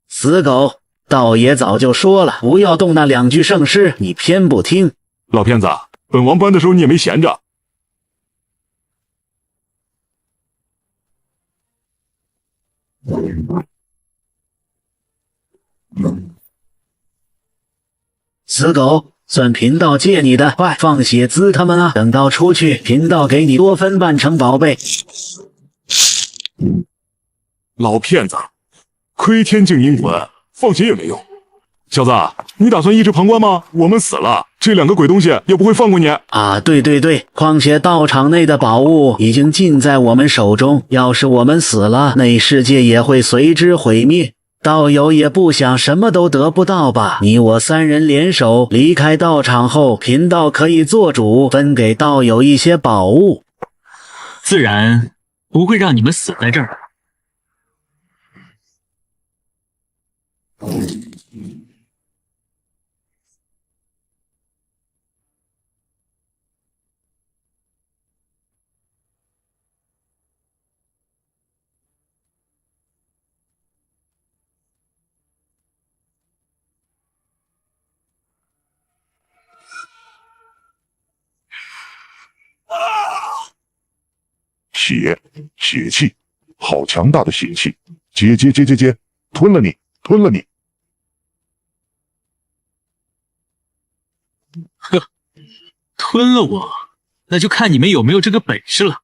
死狗！道爷早就说了，不要动那2具圣尸，你偏不听。老骗子，本王搬的时候你也没闲着。死狗，算贫道借你的，快放血滋他们啊！等到出去，贫道给你多分半成宝贝。老骗子，窥天境阴魂，放血也没用。小子，你打算一直旁观吗？我们死了，这2个鬼东西也不会放过你啊！对，况且道场内的宝物已经尽在我们手中，要是我们死了，那世界也会随之毁灭。道友也不想什么都得不到吧？你我三人联手离开道场后，贫道可以做主，分给道友一些宝物，自然不会让你们死在这儿。血气，好强大的血气！接，吞了你！呵，吞了我，那就看你们有没有这个本事了。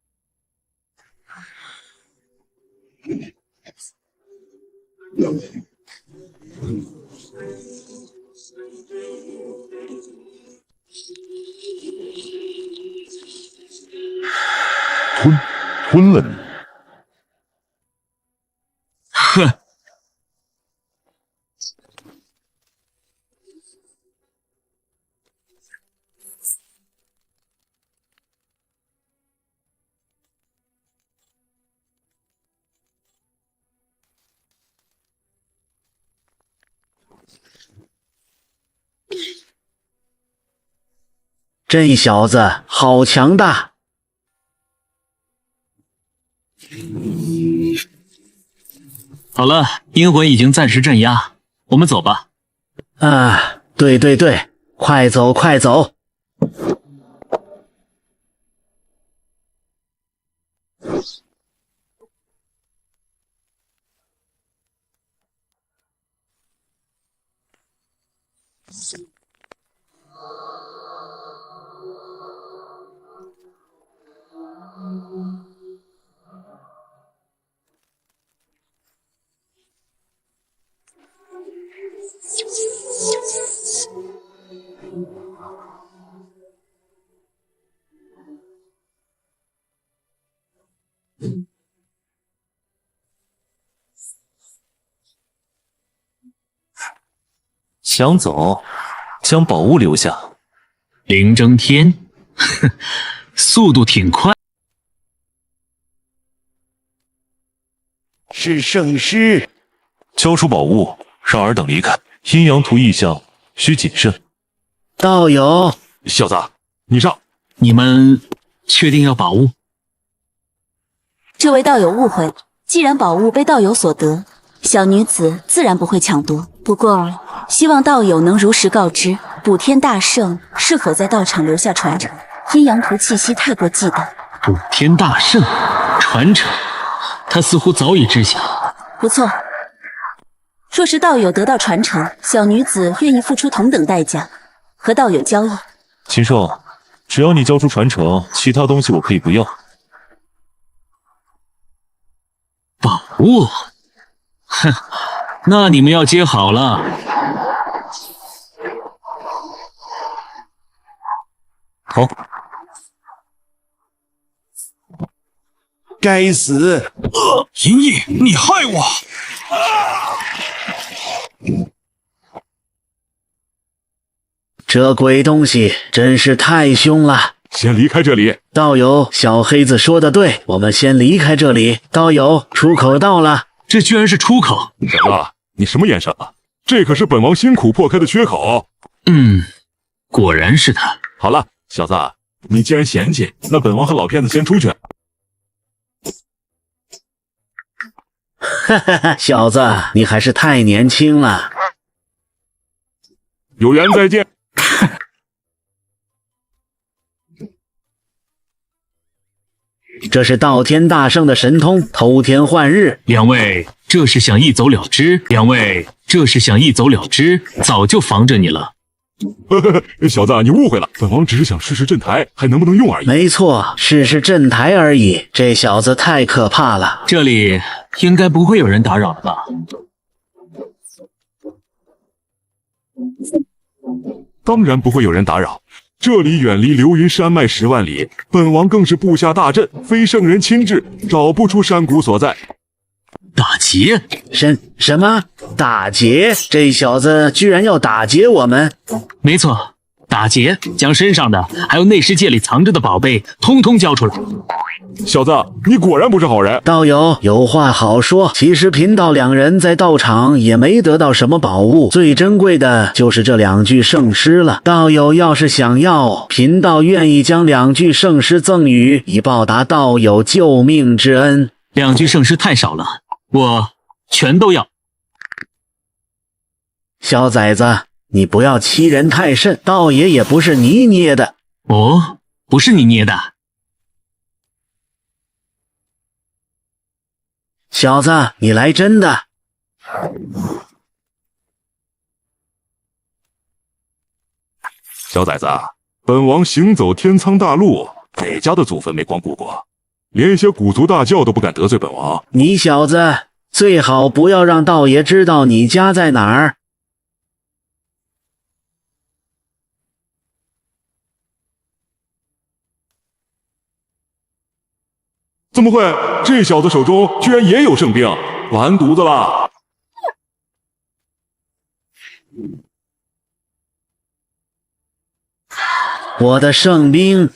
吞了你！哼！这小子好强大！好了，阴魂已经暂时镇压，我们走吧。啊，对，快走！想走，将宝物留下。林争天，哼，速度挺快。是圣师，交出宝物，让尔等离开。阴阳图异象，需谨慎。道友，小子，你上。你们确定要宝物？这位道友误会，既然宝物被道友所得，小女子自然不会抢夺。不过，希望道友能如实告知，补天大圣是否在道场留下传承。阴阳图气息太过忌惮。补天大圣传承，他似乎早已知晓。不错，若是道友得到传承，小女子愿意付出同等代价和道友交易。禽兽，只要你交出传承，其他东西我可以不要。宝物，哼，那你们要接好了。好。该死！银翼，你害我！这鬼东西真是太凶了！先离开这里。道友，小黑子说的对，我们先离开这里。道友，出口到了。这居然是出口！小子，你什么眼神啊？这可是本王辛苦破开的缺口。果然是他。好了，小子，你既然嫌弃，那本王和老骗子先出去。哈哈哈，小子，你还是太年轻了。有缘再见。这是道天大圣的神通，偷天换日。两位，这是想一走了之？早就防着你了。小子，你误会了，本王只是想试试镇台还能不能用而已。没错，试试镇台而已。这小子太可怕了。这里应该不会有人打扰了吧？当然不会有人打扰。这里远离流云山脉10万里，本王更是布下大阵，非圣人亲至，找不出山谷所在。大劫？什么打劫？这小子居然要打劫我们！没错，打劫，将身上的还有内世界里藏着的宝贝通通交出来。小子，你果然不是好人。道友有话好说，其实贫道两人在道场也没得到什么宝物，最珍贵的就是这2具圣尸了。道友要是想要，贫道愿意将2具圣尸赠予，以报答道友救命之恩。2具圣尸太少了，我全都要。小崽子，你不要欺人太甚，道爷也不是你捏的。哦，不是你捏的。小子，你来真的！小崽子，本王行走天苍大陆，哪家的祖坟没光顾过？连一些古族大教都不敢得罪本王。你小子最好不要让道爷知道你家在哪儿。怎么会？这小子手中居然也有圣兵，完犊子了！我的圣兵！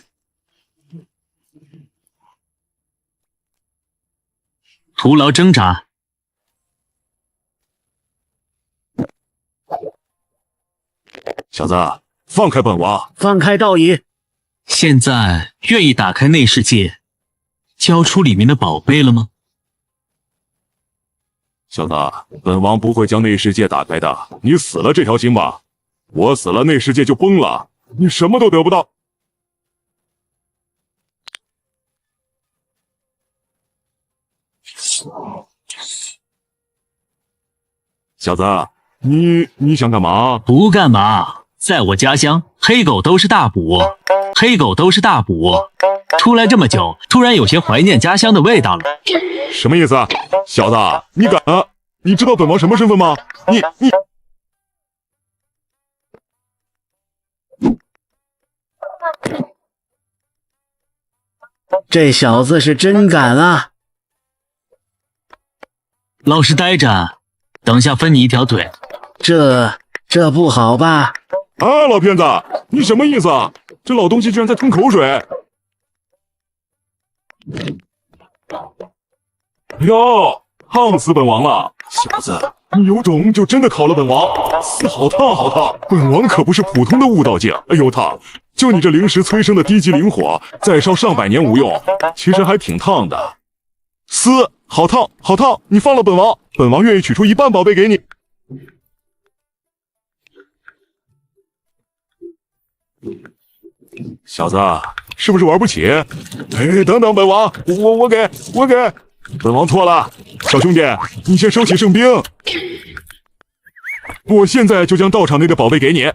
徒劳挣扎。小子，放开本王！放开道爷！现在愿意打开内世界，交出里面的宝贝了吗？小子，本王不会将内世界打开的。你死了这条心吧，我死了内世界就崩了，你什么都得不到。小子，你想干嘛？不干嘛，在我家乡，黑狗都是大补，黑狗都是大补。出来这么久，突然有些怀念家乡的味道了。什么意思啊？小子，你敢啊？你知道本王什么身份吗？你这小子是真敢啊！老实待着，等下分你一条腿。这不好吧？啊，老骗子，你什么意思啊？这老东西居然在吞口水！哟，烫死本王了！小子，你有种就真的烤了本王！好烫好烫！本王可不是普通的悟道境，哎呦烫！就你这灵石催生的低级灵火，再烧上百年无用，其实还挺烫的。好烫好烫！你放了本王，本王愿意取出一半宝贝给你。小子，是不是玩不起？哎，等等，本王，我给，本王错了。小兄弟，你先收起圣兵，我现在就将道场内的宝贝给你。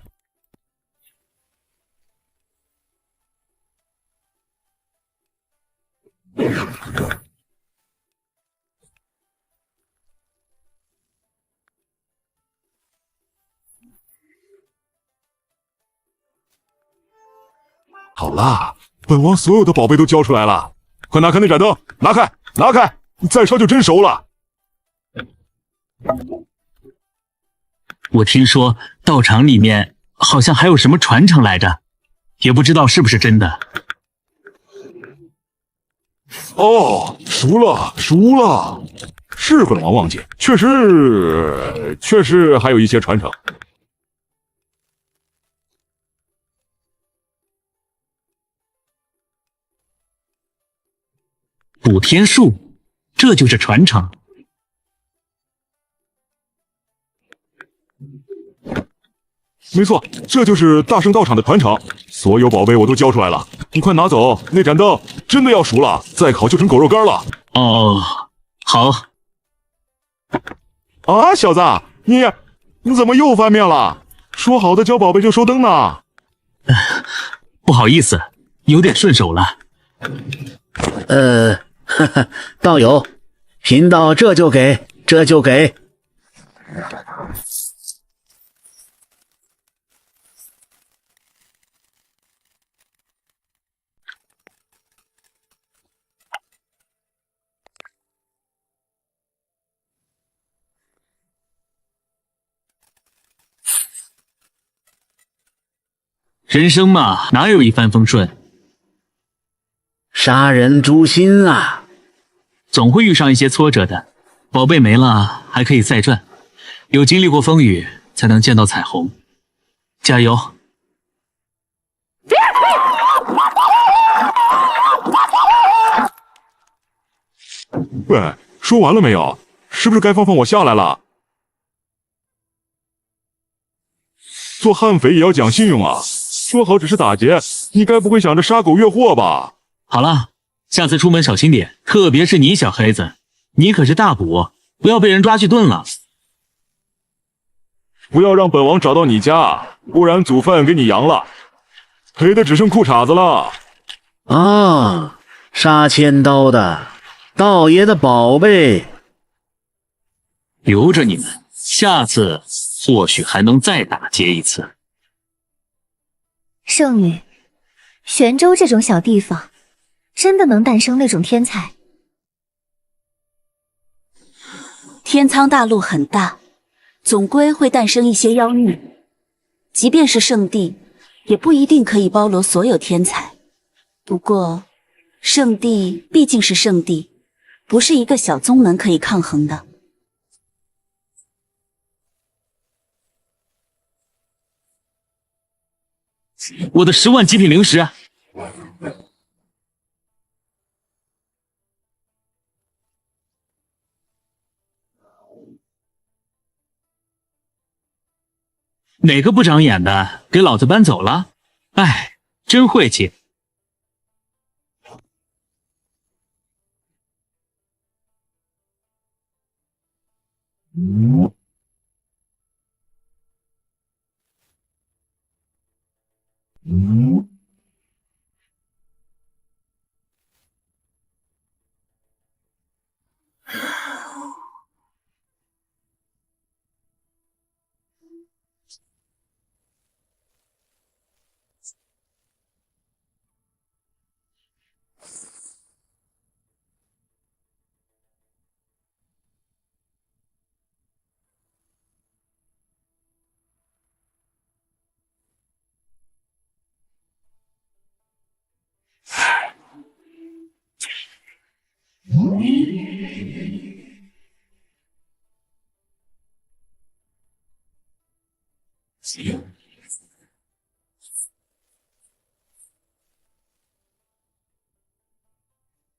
好啦，本王所有的宝贝都交出来了，快拿开那盏灯，拿开，再烧就真熟了。我听说道场里面好像还有什么传承来着，也不知道是不是真的。哦，熟了，是本王忘记，确实还有一些传承。补天术，这就是传承。没错，这就是大圣道场的传承。所有宝贝我都交出来了，你快拿走。那盏灯真的要熟了，再烤就成狗肉干了。哦，好。啊，小子，你怎么又翻面了？说好的交宝贝就收灯呢？不好意思，有点顺手了。道友，贫道这就给。人生嘛，哪有一帆风顺？杀人诛心啊！总会遇上一些挫折的。宝贝没了，还可以再赚。有经历过风雨，才能见到彩虹。加油！喂，说完了没有？是不是该放我下来了？做悍匪也要讲信用啊！说好只是打劫，你该不会想着杀狗越货吧？好了，下次出门小心点，特别是你小黑子，你可是大捕，不要被人抓去炖了。不要让本王找到你家，不然祖饭给你扬了，赔的只剩裤衩子了。啊，杀千刀的，道爷的宝贝，留着你们，下次或许还能再打劫一次。圣女，玄州这种小地方，真的能诞生那种天才？天苍大陆很大，总归会诞生一些妖孽。即便是圣地，也不一定可以包罗所有天才。不过，圣地毕竟是圣地，不是一个小宗门可以抗衡的。我的10万极品灵石。哪个不长眼的给老子搬走了？哎，真晦气。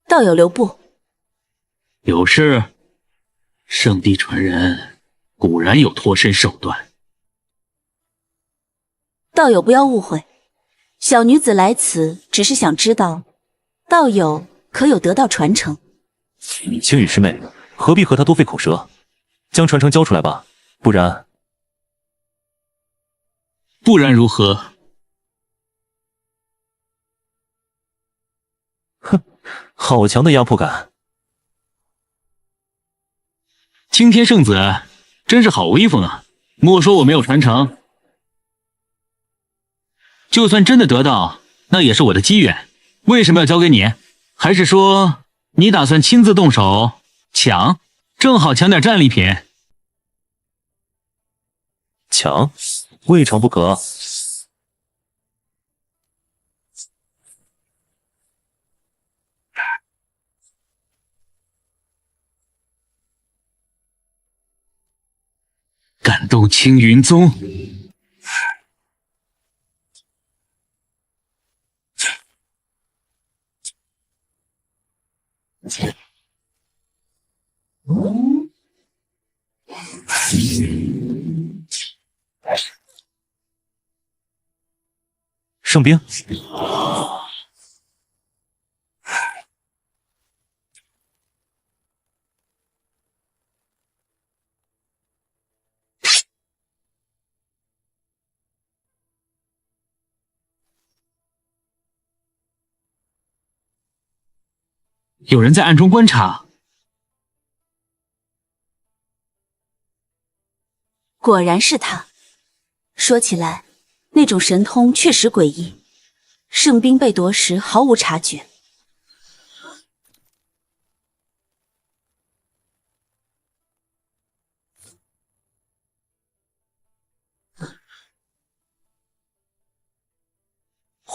道友留步。有事？圣地传人果然有脱身手段。道友不要误会，小女子来此只是想知道，道友可有得到传承？青羽师妹，何必和他多费口舌？将传承交出来吧，不然如何？哼，好强的压迫感！青天圣子真是好威风啊！莫说我没有传承，就算真的得到，那也是我的机缘。为什么要交给你？还是说你打算亲自动手抢？正好抢点战利品。抢，未尝不可。感动青云宗。圣兵，有人在暗中观察。果然是他。说起来，那种神通确实诡异。圣兵被夺时毫无察觉。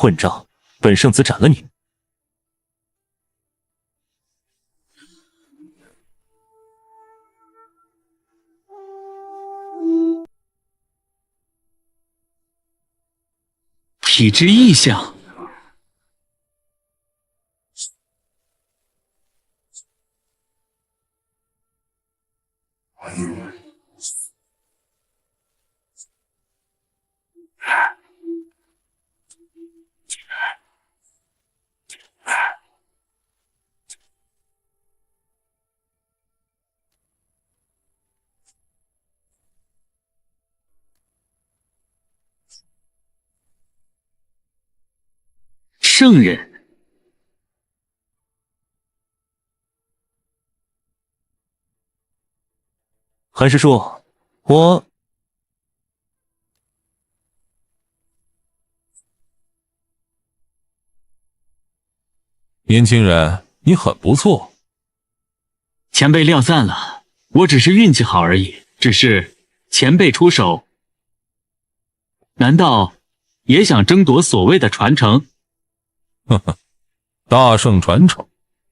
混账！本圣子斩了你！体质异象，圣人。韩师叔，我年轻人，你很不错。前辈料赞了，我只是运气好而已。只是前辈出手，难道也想争夺所谓的传承？呵呵，大圣传承，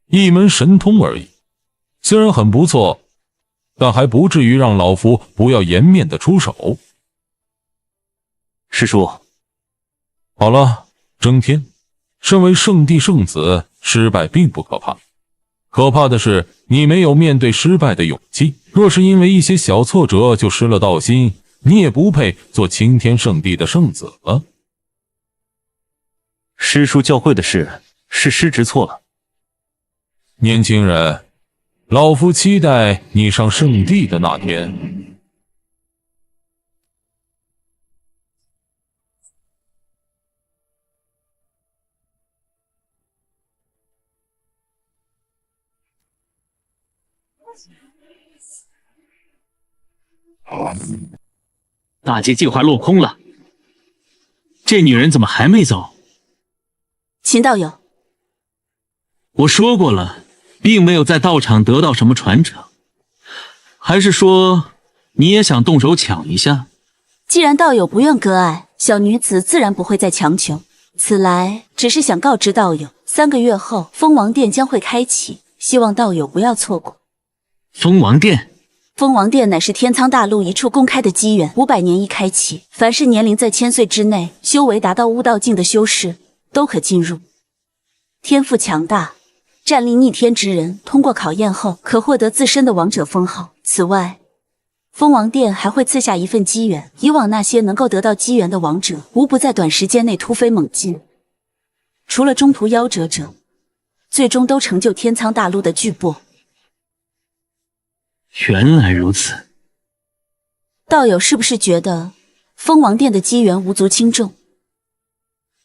一门神通而已，虽然很不错，但还不至于让老夫不要颜面的出手。师叔，好了，征天，身为圣帝圣子，失败并不可怕，可怕的是你没有面对失败的勇气。若是因为一些小挫折就失了道心，你也不配做青天圣地的圣子了。师叔教会的事，是师侄错了。年轻人，老夫期待你上圣地的那天。大计计划落空了，这女人怎么还没走？秦道友，我说过了，并没有在道场得到什么传承，还是说你也想动手抢一下？既然道友不愿割爱，小女子自然不会再强求。此来只是想告知道友，3个月后蜂王殿将会开启，希望道友不要错过。蜂王殿？蜂王殿乃是天苍大陆一处公开的机缘，500年一开启，凡是年龄在1000岁之内，修为达到悟道境的修士都可进入。天赋强大、战力逆天之人，通过考验后可获得自身的王者封号。此外，蜂王殿还会赐下一份机缘，以往那些能够得到机缘的王者，无不在短时间内突飞猛进。除了中途夭折者，最终都成就天苍大陆的巨擘。原来如此，道友是不是觉得蜂王殿的机缘无足轻重？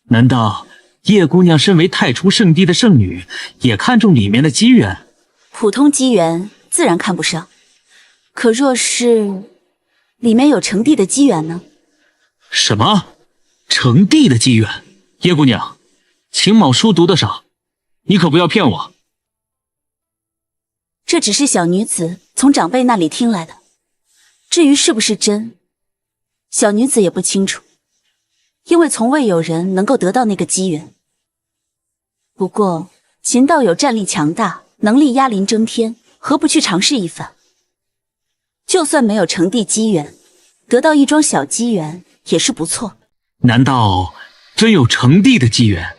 难道叶姑娘身为太初圣地的圣女，也看重里面的机缘？普通机缘自然看不上，可若是里面有成帝的机缘呢？什么？成帝的机缘？叶姑娘，秦某书读得少，你可不要骗我。这只是小女子从长辈那里听来的，至于是不是真，小女子也不清楚，因为从未有人能够得到那个机缘。不过秦道友战力强大，能力压临争天，何不去尝试一番？就算没有成帝机缘，得到一桩小机缘也是不错。难道真有成帝的机缘？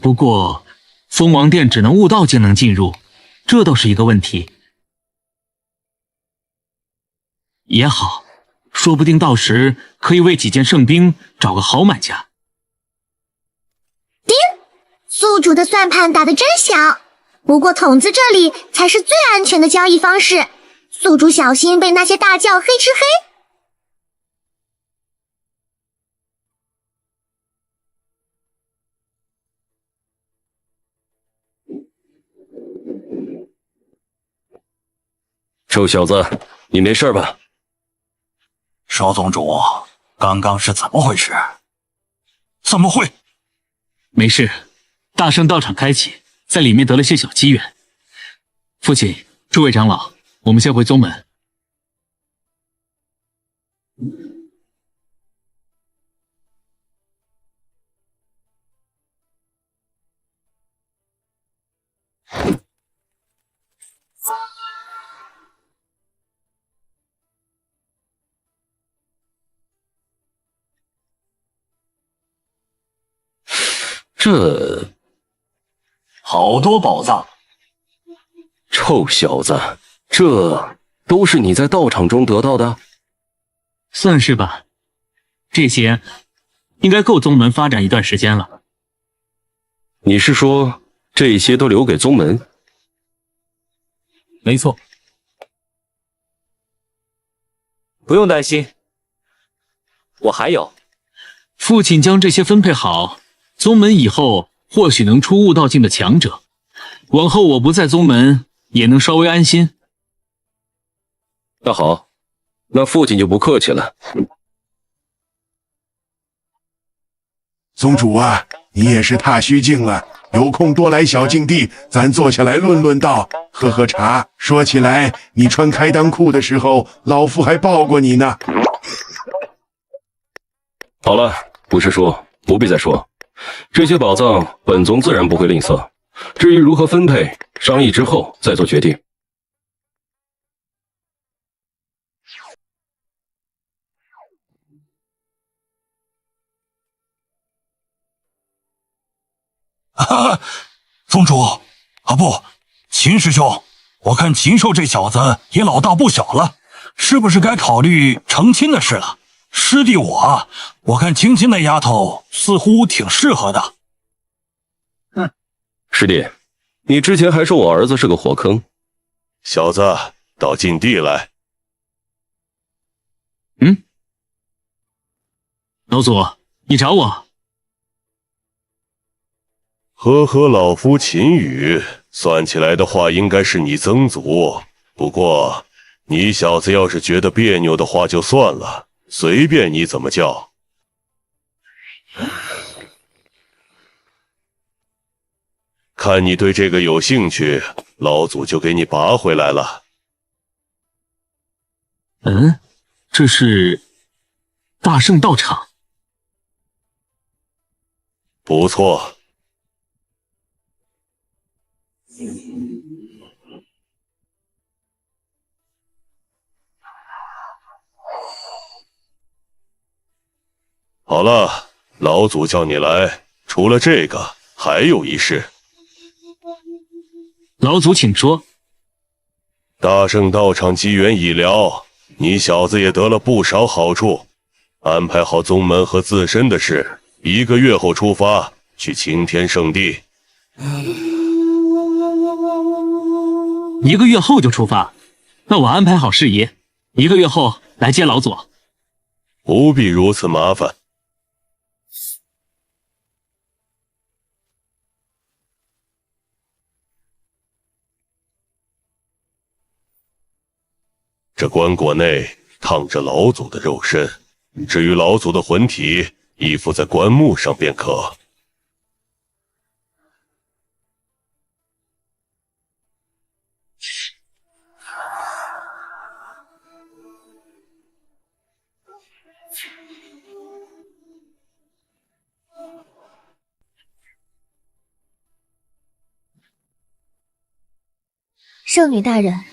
不过蜂王殿只能悟道境能进入，这倒是一个问题。也好，说不定到时可以为几件圣兵找个好买家。叮，宿主的算盘打得真小，不过筒子这里才是最安全的交易方式，宿主小心被那些大将黑吃黑。臭小子，你没事吧？少宗主，刚刚是怎么回事？怎么会？没事，大圣道场开启，在里面得了些小机缘。父亲，诸位长老，我们先回宗门。这好多宝藏。臭小子，这都是你在道场中得到的？算是吧，这些应该够宗门发展一段时间了。你是说这些都留给宗门？没错。不用担心，我还有。父亲将这些分配好，宗门以后或许能出悟道境的强者，往后我不在宗门也能稍微安心。那好，那父亲就不客气了。宗主啊，你也是踏虚境了，有空多来小境地，咱坐下来论论道，喝喝茶。说起来，你穿开裆裤的时候，老夫还抱过你呢。好了，不是说，不必再说。这些宝藏，本宗自然不会吝啬。至于如何分配，商议之后再做决定。啊，宗主啊，不，秦师兄，我看禽兽这小子也老大不小了，是不是该考虑成亲的事了？师弟我看青青那丫头似乎挺适合的。师弟，你之前还说我儿子是个火坑。小子，到禁地来。老祖，你找我？和老夫秦羽，算起来的话应该是你曾祖。不过，你小子要是觉得别扭的话就算了，随便你怎么叫。看你对这个有兴趣，老祖就给你拔回来了。这是大圣道场。不错。好了，老祖叫你来，除了这个，还有一事。老祖请说。大圣道场机缘已了，你小子也得了不少好处。安排好宗门和自身的事，1个月后出发去青天圣地。1个月后就出发？那我安排好事宜，1个月后来接老祖。不必如此麻烦。这棺椁内躺着老祖的肉身，至于老祖的魂体，依附在棺木上便可。圣女大人，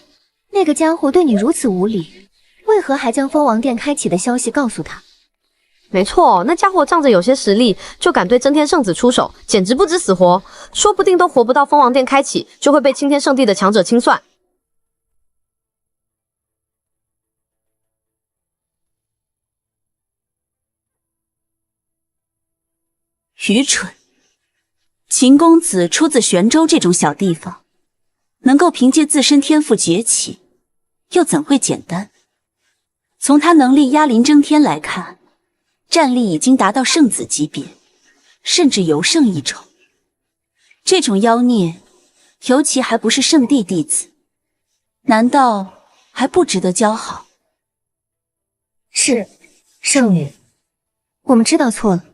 那个家伙对你如此无礼，为何还将蜂王殿开启的消息告诉他？没错，那家伙仗着有些实力，就敢对真天圣子出手，简直不知死活，说不定都活不到蜂王殿开启，就会被青天圣地的强者清算。愚蠢！秦公子出自玄州这种小地方，能够凭借自身天赋崛起，又怎会简单？从他能力压临征天来看，战力已经达到圣子级别，甚至尤胜一筹。这种妖孽，尤其还不是圣地弟子，难道还不值得交好？是，圣女，我们知道错了。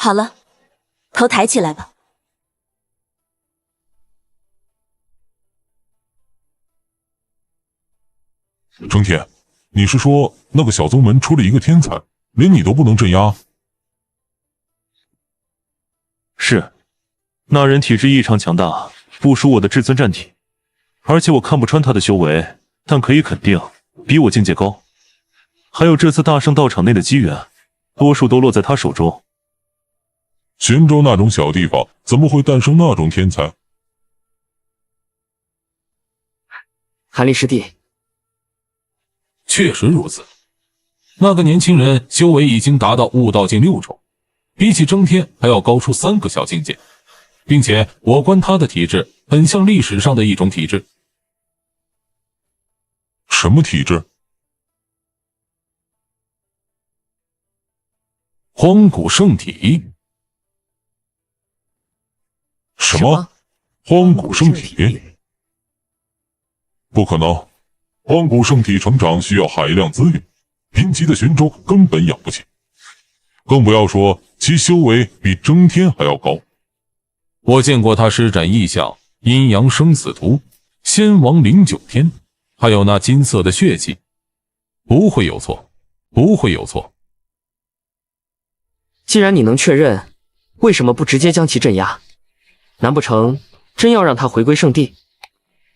好了，头抬起来吧。成天，你是说那个小宗门出了一个天才，连你都不能镇压？是，那人体质异常强大，不输我的至尊战体，而且我看不穿他的修为，但可以肯定，比我境界高。还有这次大圣道场内的机缘，多数都落在他手中。玄州那种小地方，怎么会诞生那种天才？韩立师弟，确实如此。那个年轻人修为已经达到悟道境6重，比起征天还要高出3个小境界，并且我观他的体质很像历史上的一种体质。什么体质？荒古圣体。什么？荒古圣体？不可能，荒古圣体成长需要海量资源，贫瘠的玄州根本养不起，更不要说其修为比征天还要高。我见过他施展异象、阴阳生死图、仙王灵9天，还有那金色的血气，不会有错，不会有错。既然你能确认，为什么不直接将其镇压？难不成真要让他回归圣地？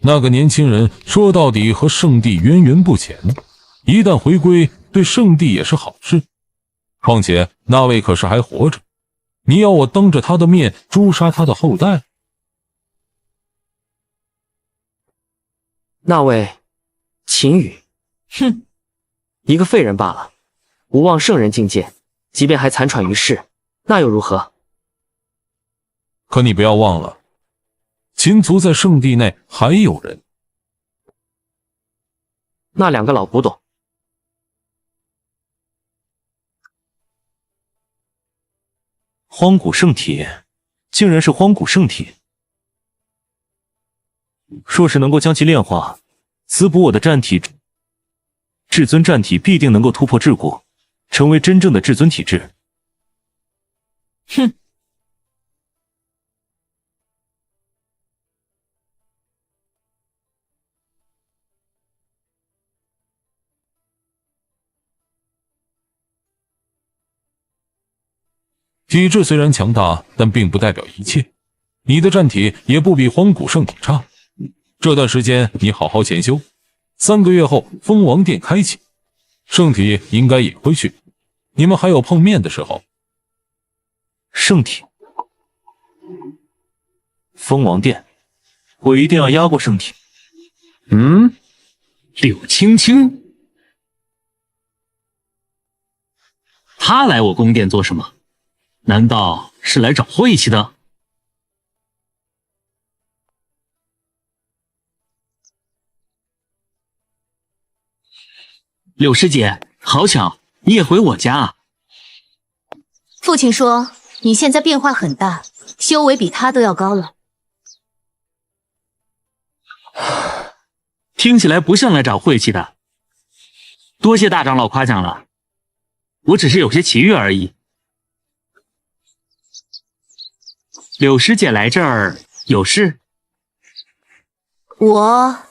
那个年轻人说到底和圣地渊源不浅，一旦回归，对圣地也是好事。况且那位可是还活着，你要我当着他的面诛杀他的后代？那位秦羽，哼，一个废人罢了，无望圣人境界，即便还残喘于世，那又如何？可你不要忘了，秦族在圣地内还有人。那2个老古董。荒古圣体，竟然是荒古圣体。若是能够将其炼化，滋补我的战体，至尊战体必定能够突破桎梏，成为真正的至尊体质。哼！体质虽然强大，但并不代表一切。你的战体也不比荒古圣体差。这段时间你好好潜修，3个月后封王殿开启，圣体应该也会去。你们还有碰面的时候。圣体，封王殿，我一定要压过圣体。柳青青，他来我宫殿做什么？难道是来找晦气的？柳师姐，好巧，你也回我家啊？父亲说你现在变化很大，修为比他都要高了。听起来不像来找晦气的。多谢大长老夸奖了，我只是有些奇遇而已。柳师姐来这儿有事？我，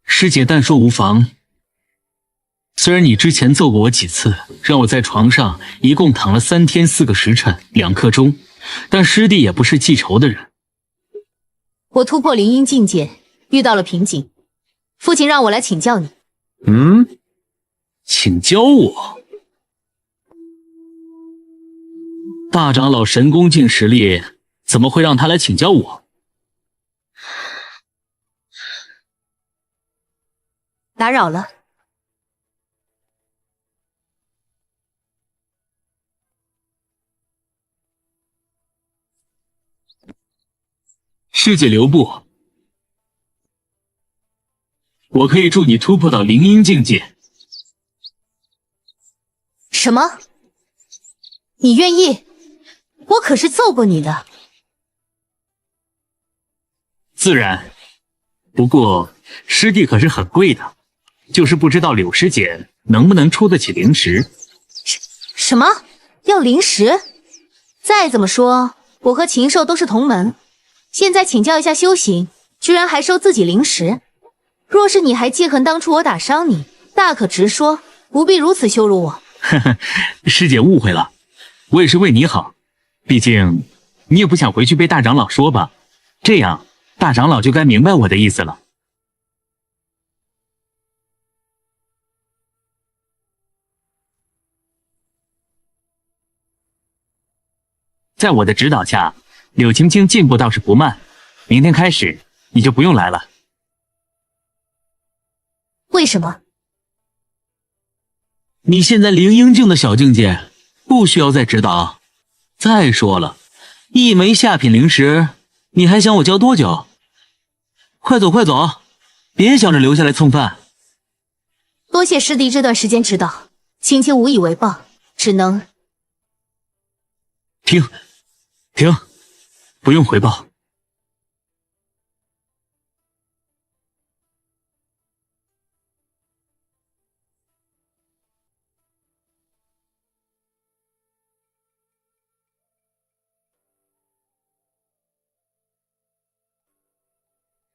师姐但说无妨。虽然你之前揍过我几次，让我在床上一共躺了3天4个时辰2刻钟，但师弟也不是记仇的人。我突破灵音境界，遇到了瓶颈，父亲让我来请教你。请教我？大长老神功境实力，怎么会让他来请教我？打扰了。师姐留步，我可以助你突破到灵音境界。什么？你愿意？我可是揍过你的。自然，不过师弟可是很贵的，就是不知道柳师姐能不能出得起灵石。什么？要灵石？再怎么说，我和禽兽都是同门，现在请教一下修行，居然还收自己灵石。若是你还记恨当初我打伤你，大可直说，不必如此羞辱我。呵呵，师姐误会了，我也是为你好，毕竟你也不想回去被大长老说吧，这样大长老就该明白我的意思了。在我的指导下，柳青青进步倒是不慢。明天开始，你就不用来了。为什么？你现在灵婴境的小境界，不需要再指导。再说了，一枚下品灵石，你还想我教多久？快走快走，别想着留下来蹭饭。多谢师弟这段时间指导，青青无以为报，只能……停，不用回报。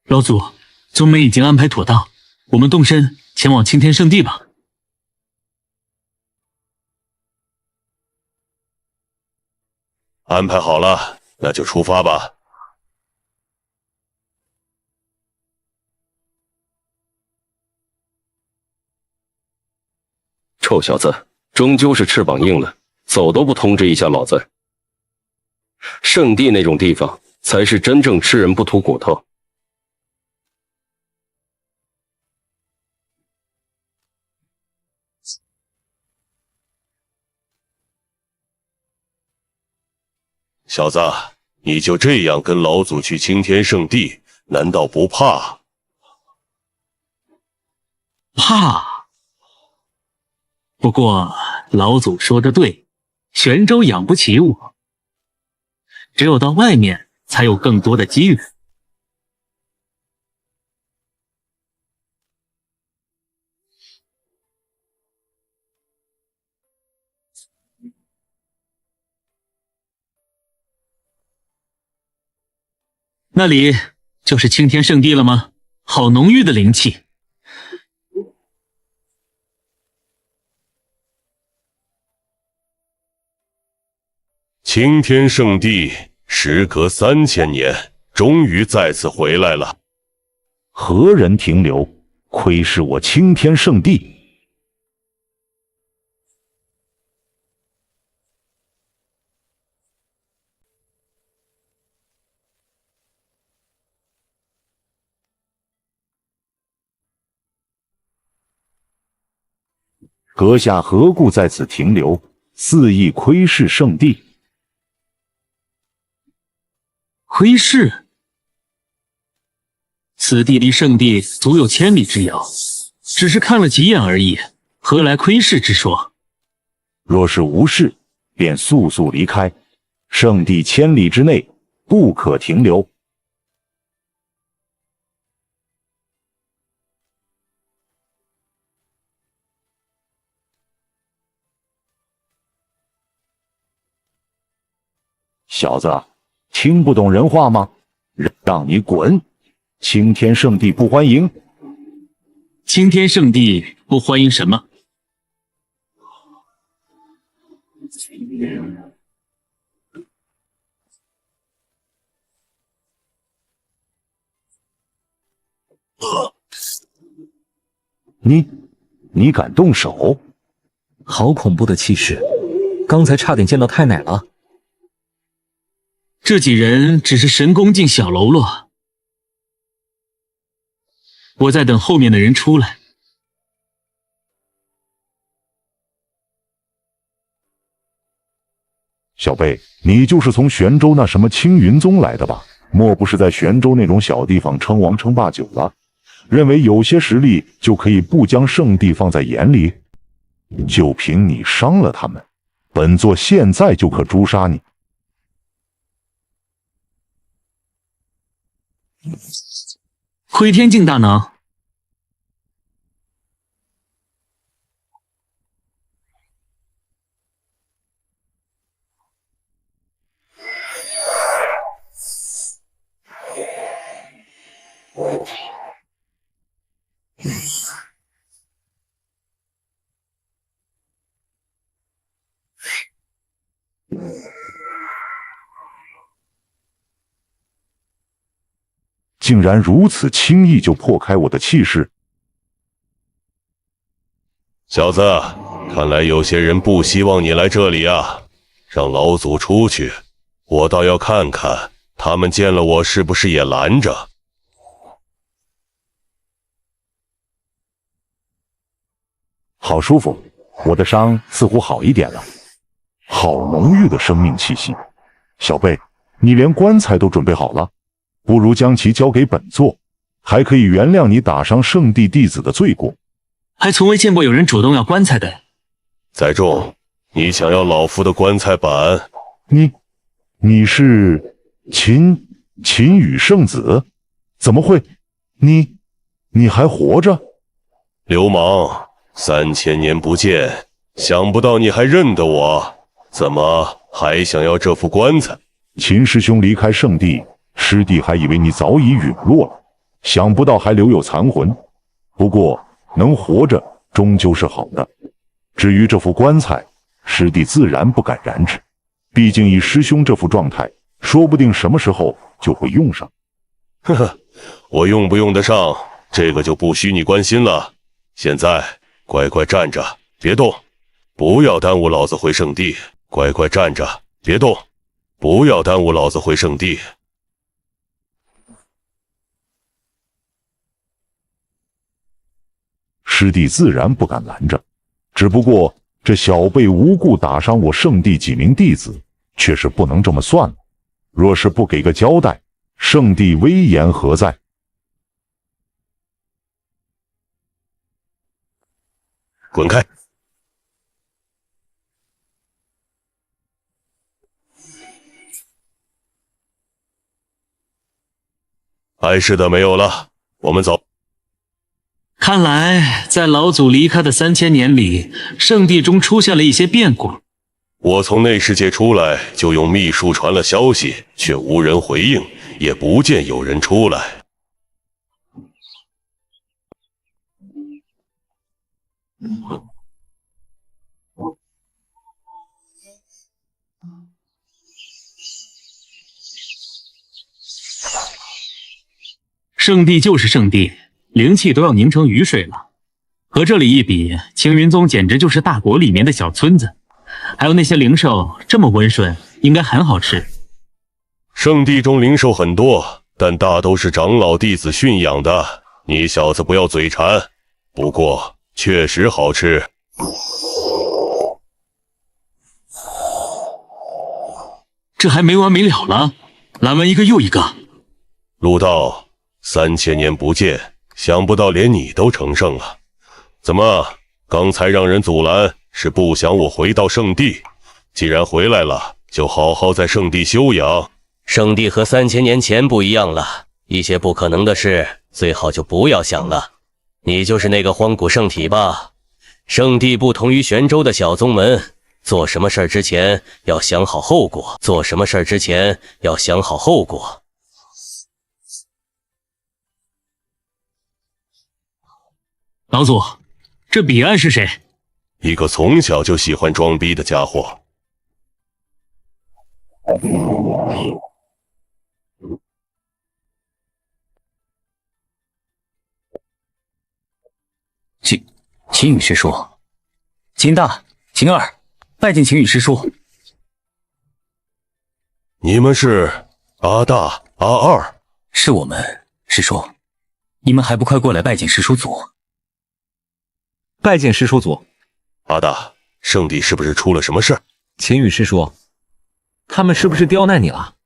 老祖，宗门已经安排妥当，我们动身前往青天圣地吧。安排好了，那就出发吧。臭小子，终究是翅膀硬了，走都不通知一下老子。圣地那种地方，才是真正吃人不吐骨头。小子，你就这样跟老祖去青天圣地，难道不怕？怕。不过老祖说的对，玄州养不起我，只有到外面才有更多的机遇。那里就是青天圣地了吗？好浓郁的灵气。青天圣地时隔3000年，终于再次回来了。何人停留？窥视我青天圣地！阁下何故在此停留，肆意窥视圣地？窥视？此地离圣地足有千里之遥，只是看了几眼而已，何来窥视之说？若是无事，便速速离开。圣地千里之内，不可停留。小子，听不懂人话吗？让你滚！青天圣地不欢迎。青天圣地不欢迎什么？你敢动手？好恐怖的气势！刚才差点见到太奶了。这几人只是神功境小喽啰，我在等后面的人出来。小贝，你就是从玄州那什么青云宗来的吧？莫不是在玄州那种小地方称王称霸久了，认为有些实力就可以不将圣地放在眼里？就凭你伤了他们，本座现在就可诛杀你！窥天境大能，竟然如此轻易就破开我的气势！小子，看来有些人不希望你来这里啊，让老祖出去，我倒要看看他们见了我是不是也拦着。好舒服，我的伤似乎好一点了。好浓郁的生命气息。小贝，你连棺材都准备好了，不如将其交给本座，还可以原谅你打伤圣地弟子的罪过。还从未见过有人主动要棺材的。载重，你想要老夫的棺材板？你是秦羽圣子？怎么会？你还活着？流氓，3000年不见，想不到你还认得我，怎么还想要这副棺材？秦师兄离开圣地，师弟还以为你早已陨落了，想不到还留有残魂。不过能活着终究是好的。至于这副棺材，师弟自然不敢染指，毕竟以师兄这副状态，说不定什么时候就会用上。呵呵，我用不用得上，这个就不需你关心了。现在乖乖站着，别动，不要耽误老子回圣地。乖乖站着，别动，不要耽误老子回圣地。师弟自然不敢拦着，只不过这小辈无故打伤我圣地几名弟子，却是不能这么算了。若是不给个交代，圣地威严何在？滚开！碍事的没有了，我们走。看来在老祖离开的3000年里，圣地中出现了一些变故。我从内世界出来，就用秘书传了消息，却无人回应，也不见有人出来。圣地就是圣地，灵气都要凝成雨水了。和这里一比，青云宗简直就是大国里面的小村子。还有那些灵兽这么温顺，应该很好吃。圣地中灵兽很多，但大都是长老弟子驯养的，你小子不要嘴馋。不过确实好吃。这还没完没了了，拦完一个又一个。陆道，3000年不见，想不到连你都成圣了。怎么，刚才让人阻拦，是不想我回到圣地？既然回来了，就好好在圣地休养。圣地和3000年前不一样了，一些不可能的事，最好就不要想了。你就是那个荒古圣体吧？圣地不同于玄州的小宗门，做什么事之前要想好后果。老祖，这彼岸是谁？一个从小就喜欢装逼的家伙。秦羽师叔，秦大、秦二，拜见秦羽师叔。你们是阿大、阿二？是我们，师叔。你们还不快过来拜见师叔祖？拜见师叔祖。阿大，圣地是不是出了什么事？秦羽师叔，他们是不是刁难你了？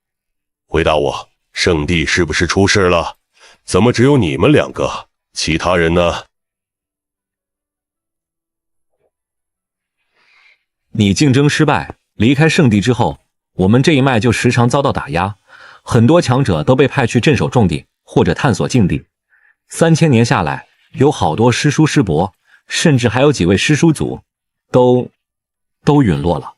回答我，圣地是不是出事了？怎么只有你们两个？其他人呢？你竞争失败，离开圣地之后，我们这一脉就时常遭到打压，很多强者都被派去镇守重地或者探索境地。3000年下来，有好多师叔师伯，甚至还有几位师叔祖，都陨落了。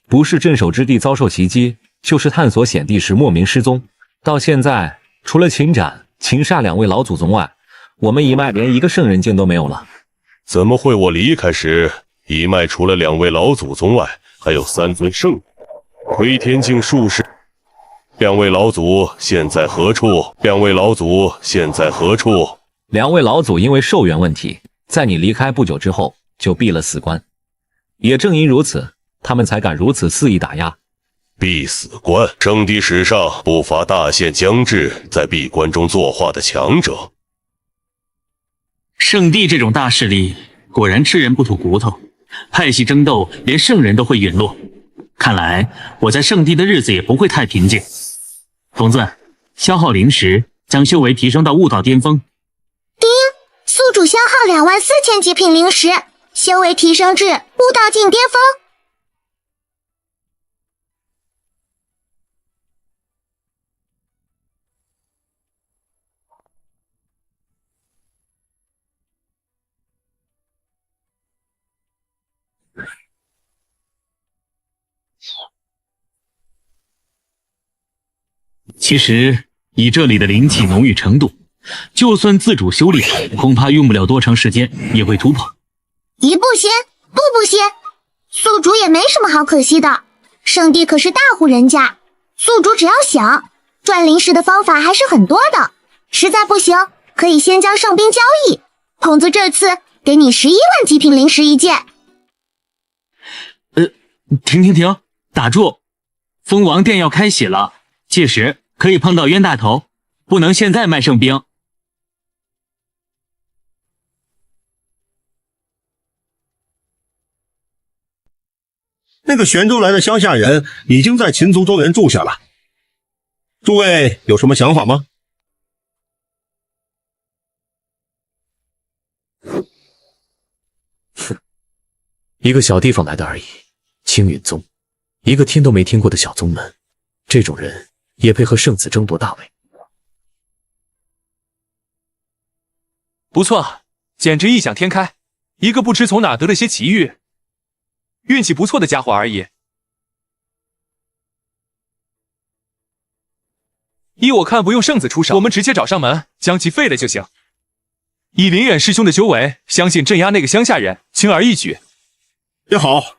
不是镇守之地遭受袭击，就是探索险地时莫名失踪。到现在，除了秦斩、秦煞2位老祖宗外，我们一脉连一个圣人境都没有了。怎么会？我离开时，一脉除了2位老祖宗外，还有3尊圣人，回天境术士。2位老祖现在何处？2位老祖现在何处？2位老祖因为寿元问题，在你离开不久之后就闭了死关。也正因如此，他们才敢如此肆意打压。必死关。圣地史上不乏大限将至，在闭关中作画的强者。圣地这种大势力，果然吃人不吐骨头，派系争斗，连圣人都会陨落。看来我在圣地的日子也不会太平静。童子，消耗灵石，将修为提升到悟道巅峰。丁，宿主消耗24000极品灵石，修为提升至悟道境巅峰。其实以这里的灵气浓郁程度，就算自主修炼，恐怕用不了多长时间也会突破。一步仙，步步仙，宿主也没什么好可惜的。圣地可是大户人家，宿主只要想赚灵石的方法还是很多的。实在不行，可以先将圣兵交易。童子这次给你11万极品灵石一件。停，打住！蜂王殿要开启了，届时可以碰到冤大头，不能现在卖圣兵。那个玄州来的乡下人已经在秦族庄园住下了，诸位有什么想法吗？一个小地方来的而已，青云宗，一个听都没听过的小宗门，这种人也配和圣子争夺大位？不错，简直异想天开，一个不知从哪得了些奇遇，运气不错的家伙而已。依我看，不用圣子出手，我们直接找上门，将其废了就行。以林远师兄的修为，相信镇压那个乡下人轻而易举。也好，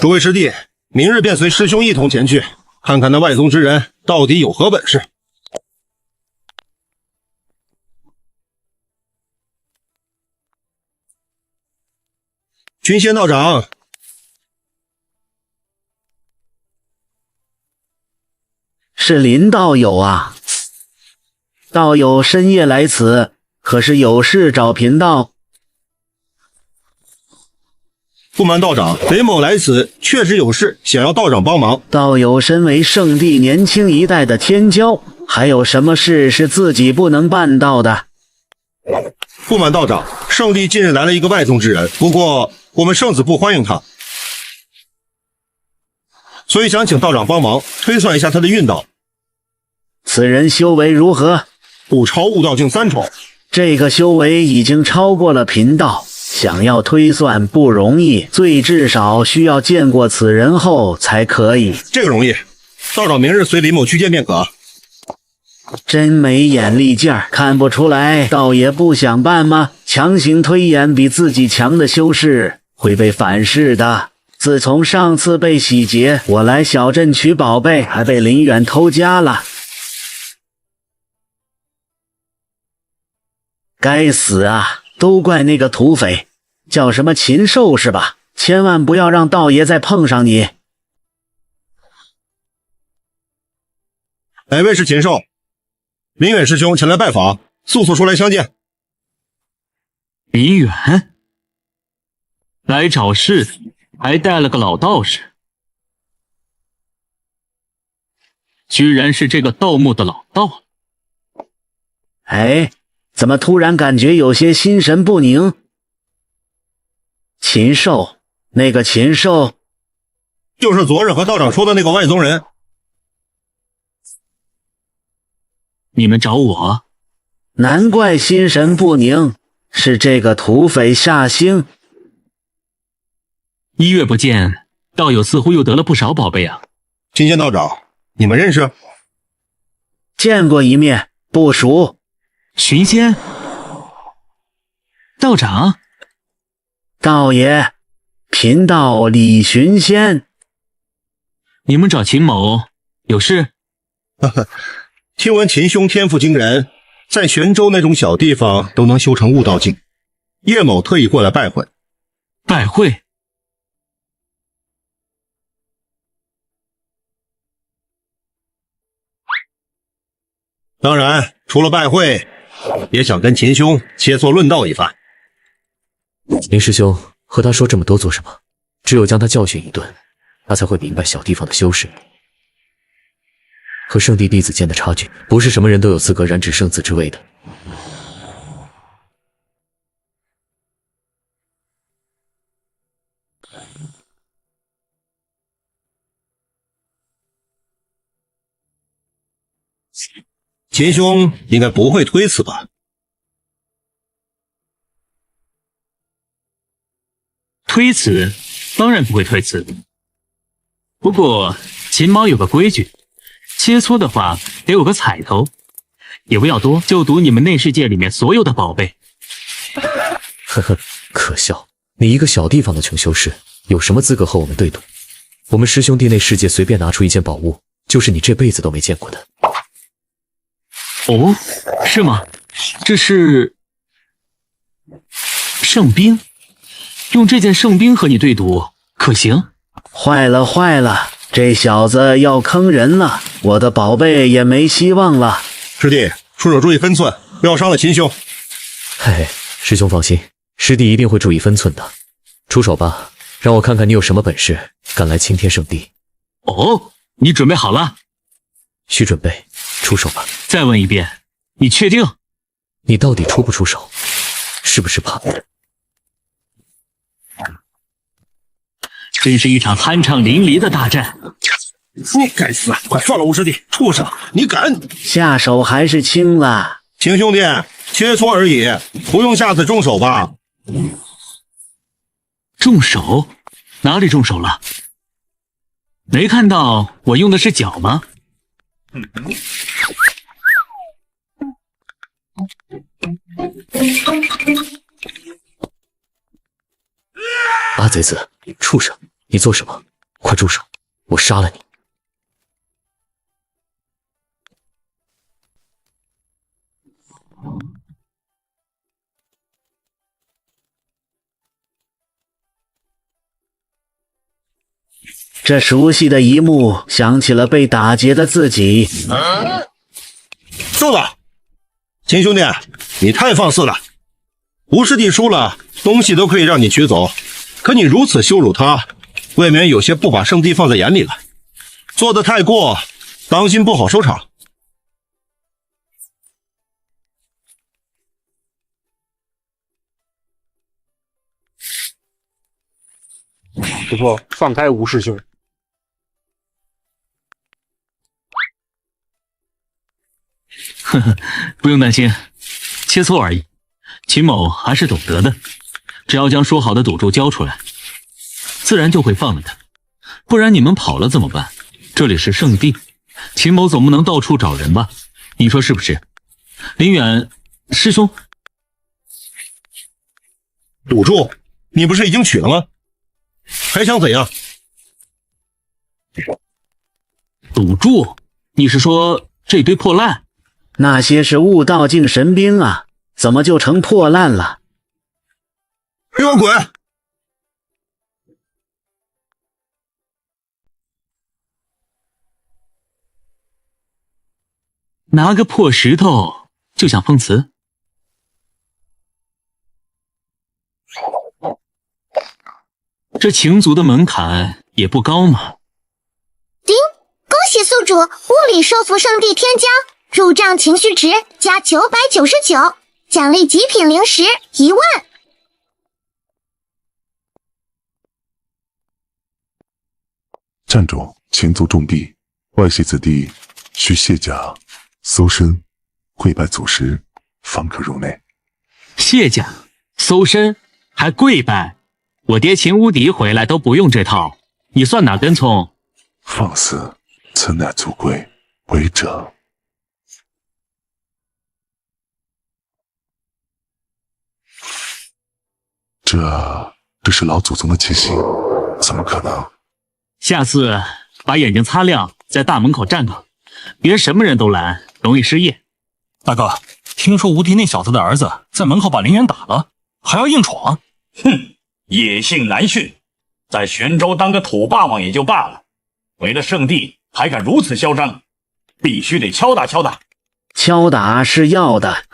诸位师弟，明日便随师兄一同前去，看看那外宗之人到底有何本事。群仙道长，是林道友啊。道友深夜来此，可是有事找贫道？不瞒道长，雷某来此确实有事，想要道长帮忙。道友身为圣地年轻一代的天骄，还有什么事是自己不能办到的？不瞒道长，圣地近日来了一个外宗之人，不过我们圣子不欢迎他，所以想请道长帮忙推算一下他的运道。此人修为如何？不超悟道境3重。这个修为已经超过了贫道，想要推算不容易，最至少需要见过此人后才可以。这个容易，道长明日随李某去见便可。真没眼力劲儿，看不出来道爷不想办吗？强行推演比自己强的修士会被反噬的。自从上次被洗劫，我来小镇取宝贝，还被林远偷家了。该死啊！都怪那个土匪，叫什么禽兽是吧？千万不要让道爷再碰上你。哪位是禽兽？林远师兄前来拜访，速速出来相见。林远来找事，还带了个老道士，居然是这个盗墓的老道。哎，怎么突然感觉有些心神不宁？禽兽，那个禽兽，就是昨日和道长说的那个外宗人。你们找我？难怪心神不宁，是这个土匪下星。1月不见，道友似乎又得了不少宝贝啊。金仙道长，你们认识？见过一面，不熟。寻仙？道长？道爷，贫道李寻仙。你们找秦某有事？呵呵，听闻秦兄天赋惊人，在玄州那种小地方都能修成悟道境，叶某特意过来拜会。拜会？当然，除了拜会，也想跟秦兄切磋论道一番。林师兄和他说这么多做什么？只有将他教训一顿，他才会明白小地方的修士和圣地弟子间的差距，不是什么人都有资格染指圣子之位的。秦兄应该不会推辞吧？推辞，当然不会推辞。不过秦某有个规矩，切磋的话得有个彩头，也不要多，就赌你们内世界里面所有的宝贝。呵呵，可笑！你一个小地方的穷修士，有什么资格和我们对赌？我们师兄弟内世界随便拿出一件宝物，就是你这辈子都没见过的。哦，是吗？这是圣兵，用这件圣兵和你对赌，可行？坏了坏了，这小子要坑人了，我的宝贝也没希望了。师弟，出手注意分寸，不要伤了秦兄。嘿，师兄放心，师弟一定会注意分寸的。出手吧，让我看看你有什么本事，敢来青天圣地。哦，你准备好了？需准备，出手吧。再问一遍，你确定？你到底出不出手？是不是怕？真是一场酣畅淋漓的大战。你该死，快放了吴师弟！畜生，你敢下手还是轻了。秦兄弟，切磋而已，不用下次重手吧？重手？哪里重手了？没看到我用的是脚吗？八贼子，畜生，你做什么？快住手！我杀了你！这熟悉的一幕想起了被打劫的自己。住了！秦兄弟，你太放肆了！吴师弟输了，东西都可以让你取走，可你如此羞辱他，未免有些不把圣地放在眼里了。做得太过，当心不好收场。不错，放开吴师兄。呵呵，不用担心，切磋而已。秦某还是懂得的，只要将说好的赌注交出来，自然就会放了他。不然你们跑了怎么办？这里是圣地，秦某总不能到处找人吧？你说是不是？林远师兄，赌注？你不是已经取了吗？还想怎样？赌注？你是说这堆破烂？那些是悟道境神兵啊，怎么就成破烂了？给我滚！拿个破石头就想碰瓷？这情族的门槛也不高嘛。叮，恭喜宿主物理说服圣地添加，入账情绪值加999，奖励极品灵石1万。站住！秦族重地，外系子弟需卸甲、搜身、跪拜祖师，方可入内。卸甲、搜身，还跪拜？我爹秦无敌回来都不用这套，你算哪根葱？放肆！此乃族规，违者。这是老祖宗的气息，怎么可能？下次把眼睛擦亮，在大门口站岗，别什么人都拦，容易失业。大哥，听说吴迪那小子的儿子在门口把林远打了，还要硬闯。哼，野性难驯，在玄州当个土霸王也就罢了，为了圣地还敢如此嚣张，必须得敲打敲打。敲打是要的，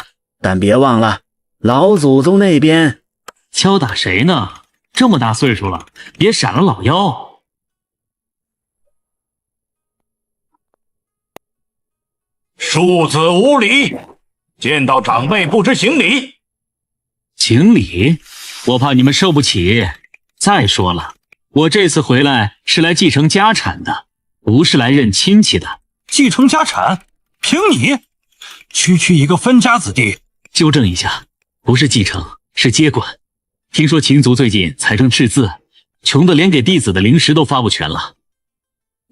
但别忘了，老祖宗那边……敲打谁呢？这么大岁数了，别闪了老腰。庶子无礼，见到长辈不知行礼。行礼？我怕你们受不起。再说了，我这次回来是来继承家产的，不是来认亲戚的。继承家产？凭你？区一个分家子弟。纠正一下，不是继承，是接管。听说秦族最近财政赤字，穷得连给弟子的零食都发不全了。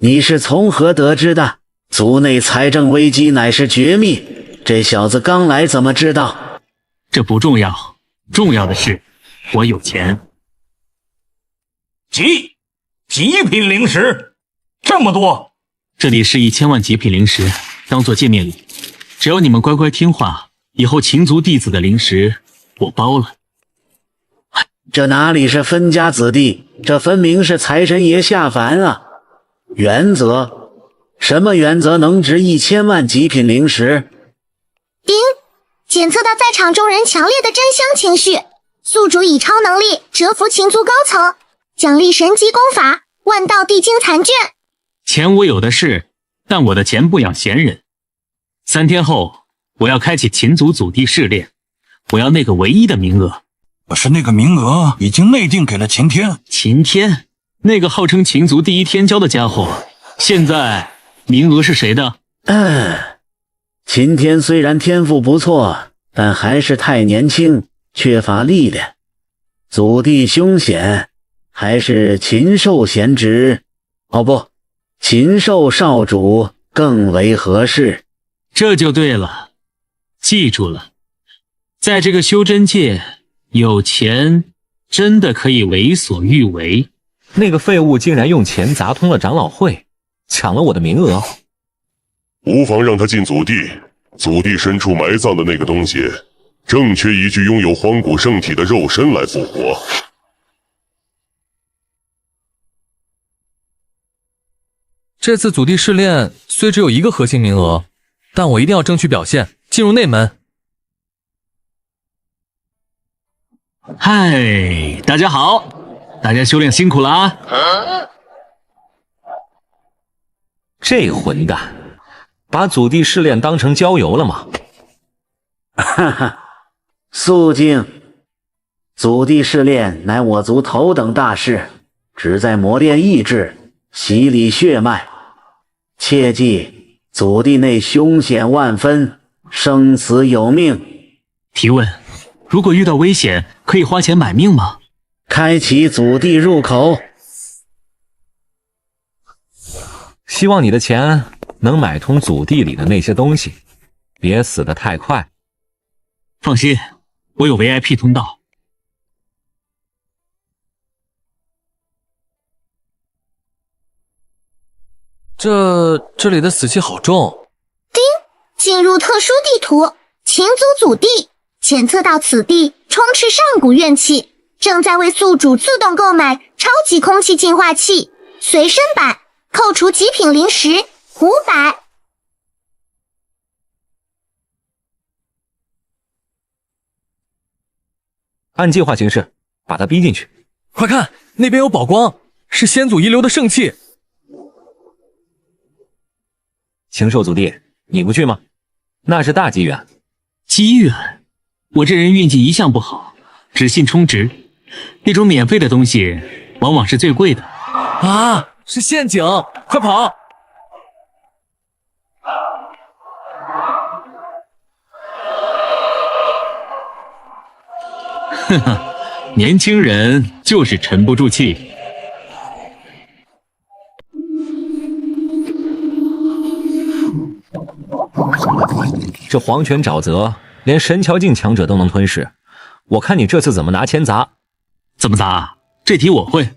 你是从何得知的？族内财政危机乃是绝密，这小子刚来怎么知道？这不重要，重要的是我有钱。极品零食，这么多？这里是1000万极品零食，当做见面礼。只要你们乖乖听话，以后秦族弟子的零食我包了。这哪里是分家子弟，这分明是财神爷下凡啊！原则？什么原则能值1000万极品零食？丁，检测到在场众人强烈的真香情绪，宿主以超能力折服秦族高层，奖励神级功法万道地精残卷。钱我有的是，但我的钱不养闲人。3天后，我要开启秦族祖地试炼，我要那个唯一的名额。可是那个名额已经内定给了秦天。秦天？那个号称秦族第一天骄的家伙，现在名额是谁的？秦天虽然天赋不错，但还是太年轻，缺乏历练。祖地凶险，还是禽兽贤侄？哦不，禽兽少主更为合适。这就对了，记住了，在这个修真界，有钱真的可以为所欲为。那个废物竟然用钱砸通了长老会，抢了我的名额。无妨让他进祖地，祖地深处埋葬的那个东西，正缺一具拥有荒古圣体的肉身来复活。这次祖地试炼虽只有1个核心名额，但我一定要争取表现，进入内门。嗨，大家好，大家修炼辛苦了啊！这混蛋，把祖地试炼当成郊游了吗？哈哈，肃静！祖地试炼乃我族头等大事，旨在磨练意志，洗礼血脉。切记，祖地内凶险万分，生死有命。提问：如果遇到危险，可以花钱买命吗？开启祖地入口。希望你的钱能买通祖地里的那些东西，别死得太快。放心，我有 VIP 通道。这里的死气好重。丁，进入特殊地图，秦族祖地，检测到此地充斥上古怨气，正在为宿主自动购买超级空气净化器，随身版，扣除极品零食500。按计划行事，把他逼进去。快看，那边有宝光，是先祖遗留的圣器。禽兽祖地，你不去吗？那是大机缘。机缘？我这人运气一向不好，只信充值。那种免费的东西，往往是最贵的。啊，是陷阱！快跑！呵呵，年轻人就是沉不住气。这黄泉沼泽连神桥境强者都能吞噬，我看你这次怎么拿钱砸？怎么砸？这题我会。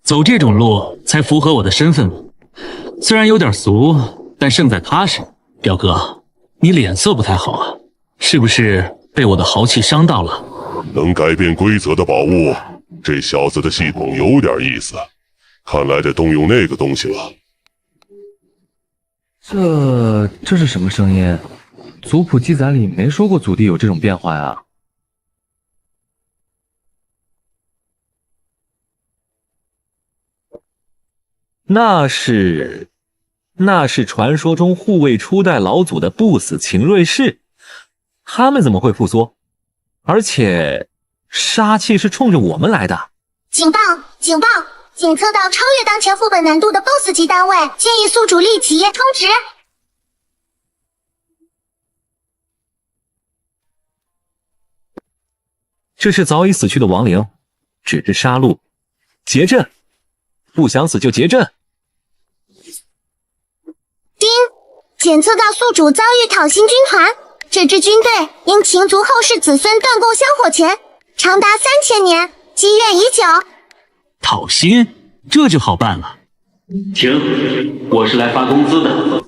走这种路才符合我的身份嘛。虽然有点俗，但胜在踏实。表哥，你脸色不太好啊，是不是被我的豪气伤到了？能改变规则的宝物，这小子的系统有点意思，看来得动用那个东西了。这是什么声音？族谱记载里没说过祖地有这种变化呀。那是传说中护卫初代老祖的不死秦瑞士，他们怎么会复苏？而且杀气是冲着我们来的。警报！警报！检测到超越当前副本难度的 BOSS 级单位，建议宿主立即充值。这是早已死去的亡灵，只知杀戮，结阵，不想死就结阵。丁，检测到宿主遭遇讨薪军团，这支军队因秦族后世子孙断供香火钱长达3000年，积怨已久。讨薪，这就好办了。停，我是来发工资的。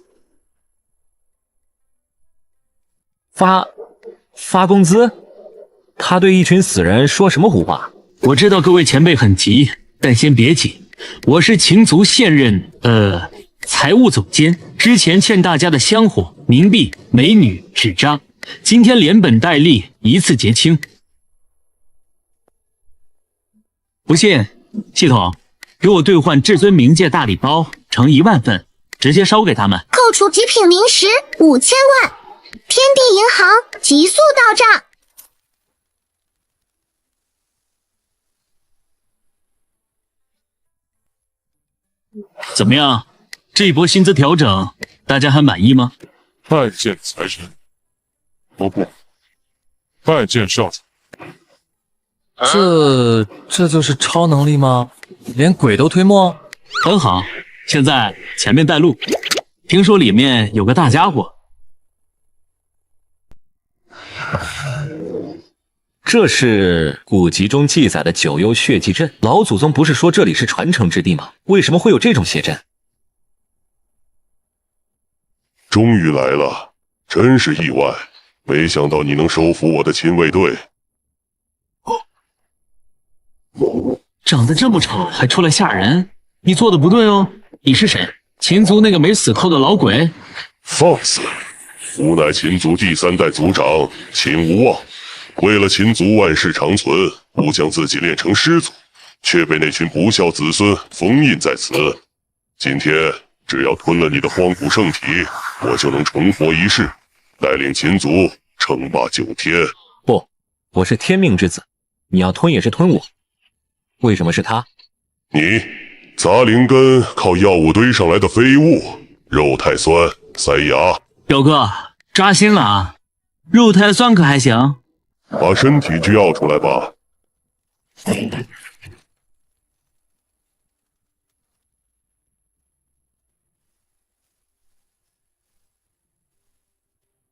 发工资？他对一群死人说什么胡话？我知道各位前辈很急，但先别急，我是秦族现任财务总监，之前欠大家的香火、冥币、美女、纸张，今天连本带利一次结清。不信，系统给我兑换至尊冥界大礼包，盛1万份，直接烧给他们。扣除极品灵石5000万，天地银行急速到账。怎么样？这一波薪资调整，大家还满意吗？拜见财神。不，拜见少主。这就是超能力吗？连鬼都推磨？很好，现在前面带路。听说里面有个大家伙。这是古籍中记载的九幽血祭阵，老祖宗不是说这里是传承之地吗？为什么会有这种邪阵？终于来了，真是意外，没想到你能收服我的亲卫队。长得这么丑还出来吓人，你做的不对哦。你是谁？秦族那个没死透的老鬼？放肆！吾乃秦族第3代族长秦无望，为了秦族万世长存，吾将自己练成师祖，却被那群不孝子孙封印在此。今天只要吞了你的荒古圣体，我就能重活一世，带领秦族称霸9天。不，我是天命之子，你要吞也是吞我。为什么是他？你杂灵根靠药物堆上来的废物，肉太酸，塞牙。表哥，扎心了啊！肉太酸可还行？把身体交出来吧。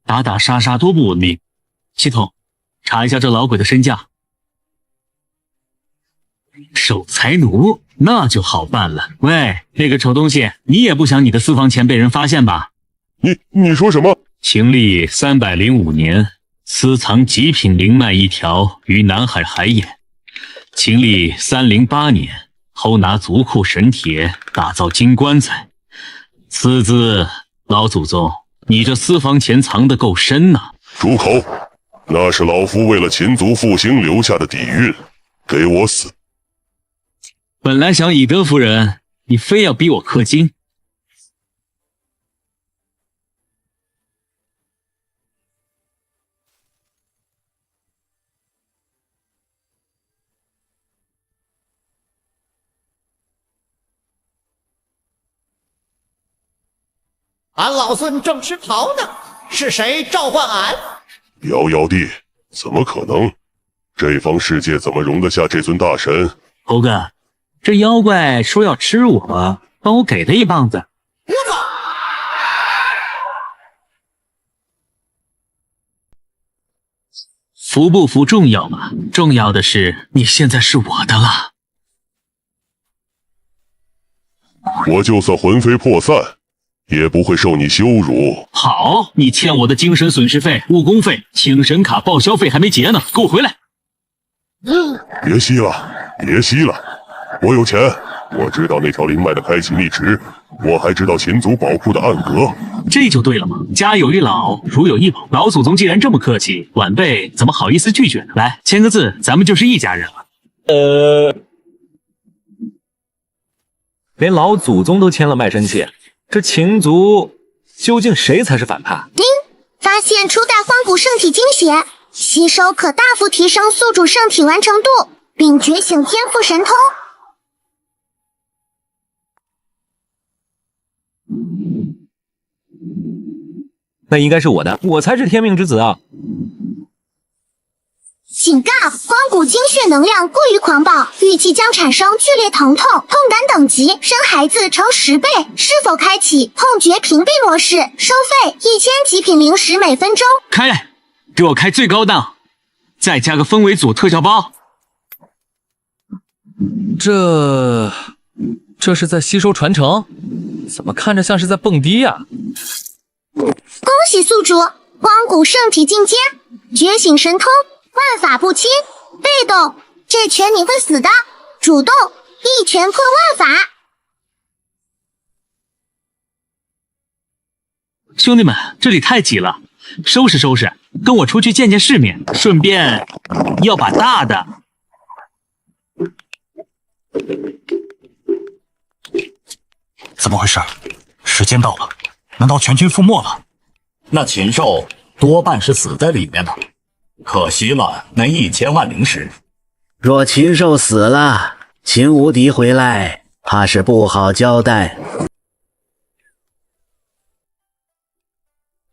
打打杀杀多不文明。系统，查一下这老鬼的身价。守财奴，那就好办了。喂，那个丑东西，你也不想你的私房钱被人发现吧？你说什么？秦历305年，私藏极品灵脉1条于南海海眼。秦历308年，偷拿族库神铁，打造金棺材。此兹老祖宗，你这私房钱藏得够深呐！住口！那是老夫为了秦族复兴留下的底蕴，给我死！本来想以德服人，你非要逼我氪金。俺老孙正吃桃呢，是谁召唤俺？瑶瑶弟，怎么可能？这方世界怎么容得下这尊大神？猴哥，这妖怪说要吃我，帮我给他一棒子。我操！服不服重要吗？重要的是你现在是我的了。我就算魂飞魄散，也不会受你羞辱。好，你欠我的精神损失费、误工费、请神卡报销费还没结呢，给我回来！别吸了，别吸了！我有钱，我知道那条灵脉的开启秘旨，我还知道秦族宝库的暗格。这就对了嘛，家有一老，如有一宝。老祖宗既然这么客气，晚辈怎么好意思拒绝呢？来，签个字，咱们就是一家人了。连老祖宗都签了卖身契，这秦族究竟谁才是反派？发现初代荒古圣体精血，吸收可大幅提升宿主圣体完成度，并觉醒天赋神通。那应该是我的，我才是天命之子啊！警告：荒古精血能量过于狂暴，预计将产生剧烈疼痛，痛感等级生孩子乘10倍。是否开启痛觉屏蔽模式？收费1000极品灵石每分钟。开，给我开最高档，再加个氛围组特效包。这是在吸收传承？怎么看着像是在蹦迪呀？恭喜宿主，荒古圣体进阶，觉醒神通，万法不侵。被动，这拳你会死的；主动，一拳破万法。兄弟们，这里太挤了，收拾收拾，跟我出去见见世面，顺便要把大的。怎么回事？时间到了，难道全军覆没了？那禽兽多半是死在里面了，可惜了那1000万灵石。若禽兽死了，秦无敌回来，怕是不好交代。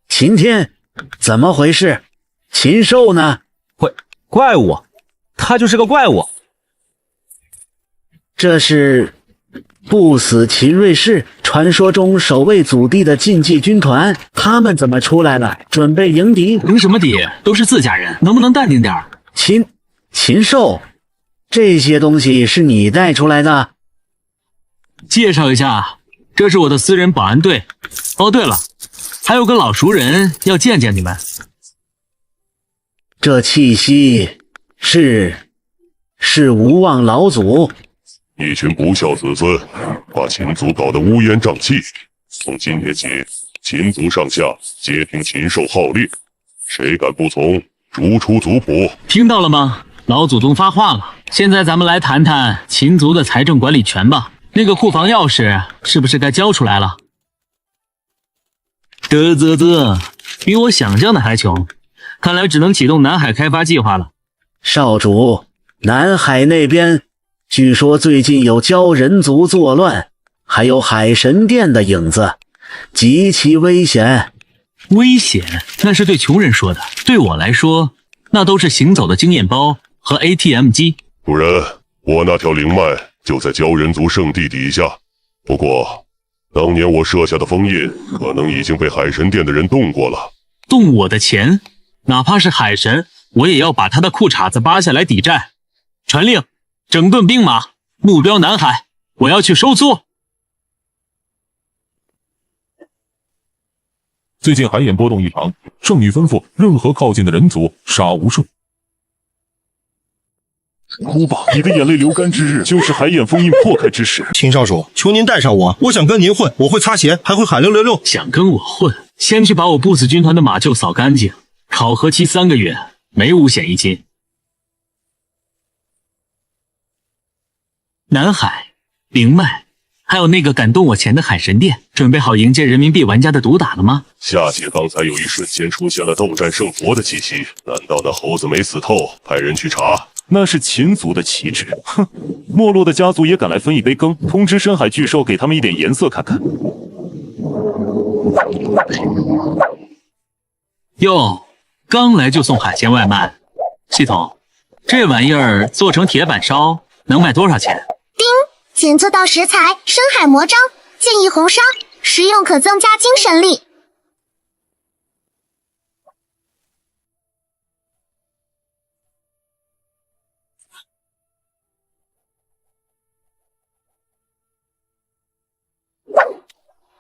秦天，怎么回事？禽兽呢？怪物，他就是个怪物。这是不死秦瑞氏，传说中守卫祖地的禁忌军团，他们怎么出来了？准备迎敌？迎什么敌？都是自家人，能不能淡定点？禽兽，这些东西是你带出来的？介绍一下，这是我的私人保安队。哦，对了，还有个老熟人要见见你们。这气息是无望老祖。一群不孝子孙，把秦族搞得乌烟瘴气。从今天起，秦族上下皆听禽兽号令，谁敢不从，逐出族谱。听到了吗？老祖宗发话了。现在咱们来谈谈秦族的财政管理权吧。那个库房钥匙是不是该交出来了？嘚，比我想象的还穷，看来只能启动南海开发计划了。少主，南海那边据说最近有鲛人族作乱，还有海神殿的影子，极其危险。危险？那是对穷人说的，对我来说，那都是行走的经验包和 ATM 机。主人，我那条灵脉就在鲛人族圣地底下，不过当年我设下的封印，可能已经被海神殿的人动过了。动我的钱？哪怕是海神，我也要把他的裤衩子扒下来抵债。传令，整顿兵马，目标南海，我要去收租。最近海眼波动异常，圣女吩咐任何靠近的人族杀无赦。哭吧，你的眼泪流干之日，就是海眼封印破开之时。秦少主，求您带上我，我想跟您混，我会擦鞋，还会喊666。想跟我混，先去把我不死军团的马厩扫干净，考核期3个月，没5险1金。南海、灵脉，还有那个敢动我钱的海神殿，准备好迎接人民币玩家的毒打了吗？夏姐刚才有一瞬间出现了斗战胜佛的气息，难道那猴子没死透？派人去查。那是秦族的旗帜，哼，没落的家族也敢来分一杯羹，通知深海巨兽给他们一点颜色看看。哟，刚来就送海鲜外卖，系统，这玩意儿做成铁板烧能卖多少钱？丁，检测到食材深海魔章，建议红烧，食用可增加精神力。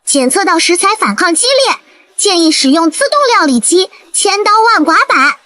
检测到食材反抗激烈，建议使用自动料理机，千刀万剐版。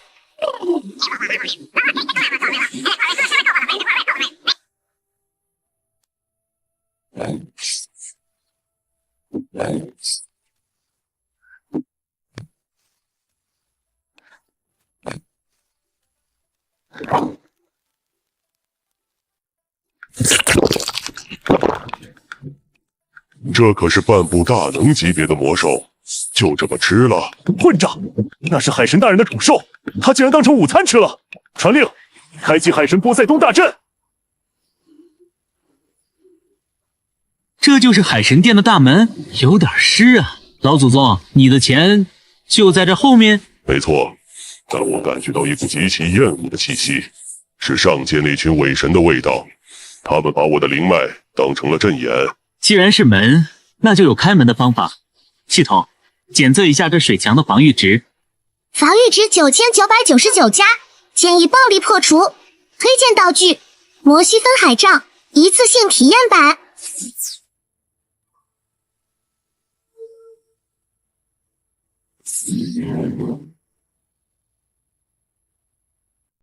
这可是半步大能级别的魔兽，就这么吃了？混账！那是海神大人的宠兽，他竟然当成午餐吃了！传令，开启海神波塞冬大阵！这就是海神殿的大门，有点湿啊。老祖宗，你的钱就在这后面？没错，但我感觉到一股极其厌恶的气息，是上界那群伪神的味道。他们把我的灵脉当成了阵眼。既然是门，那就有开门的方法。系统，检测一下这水墙的防御值。防御值9999加，建议暴力破除。推荐道具：摩西分海杖，一次性体验版。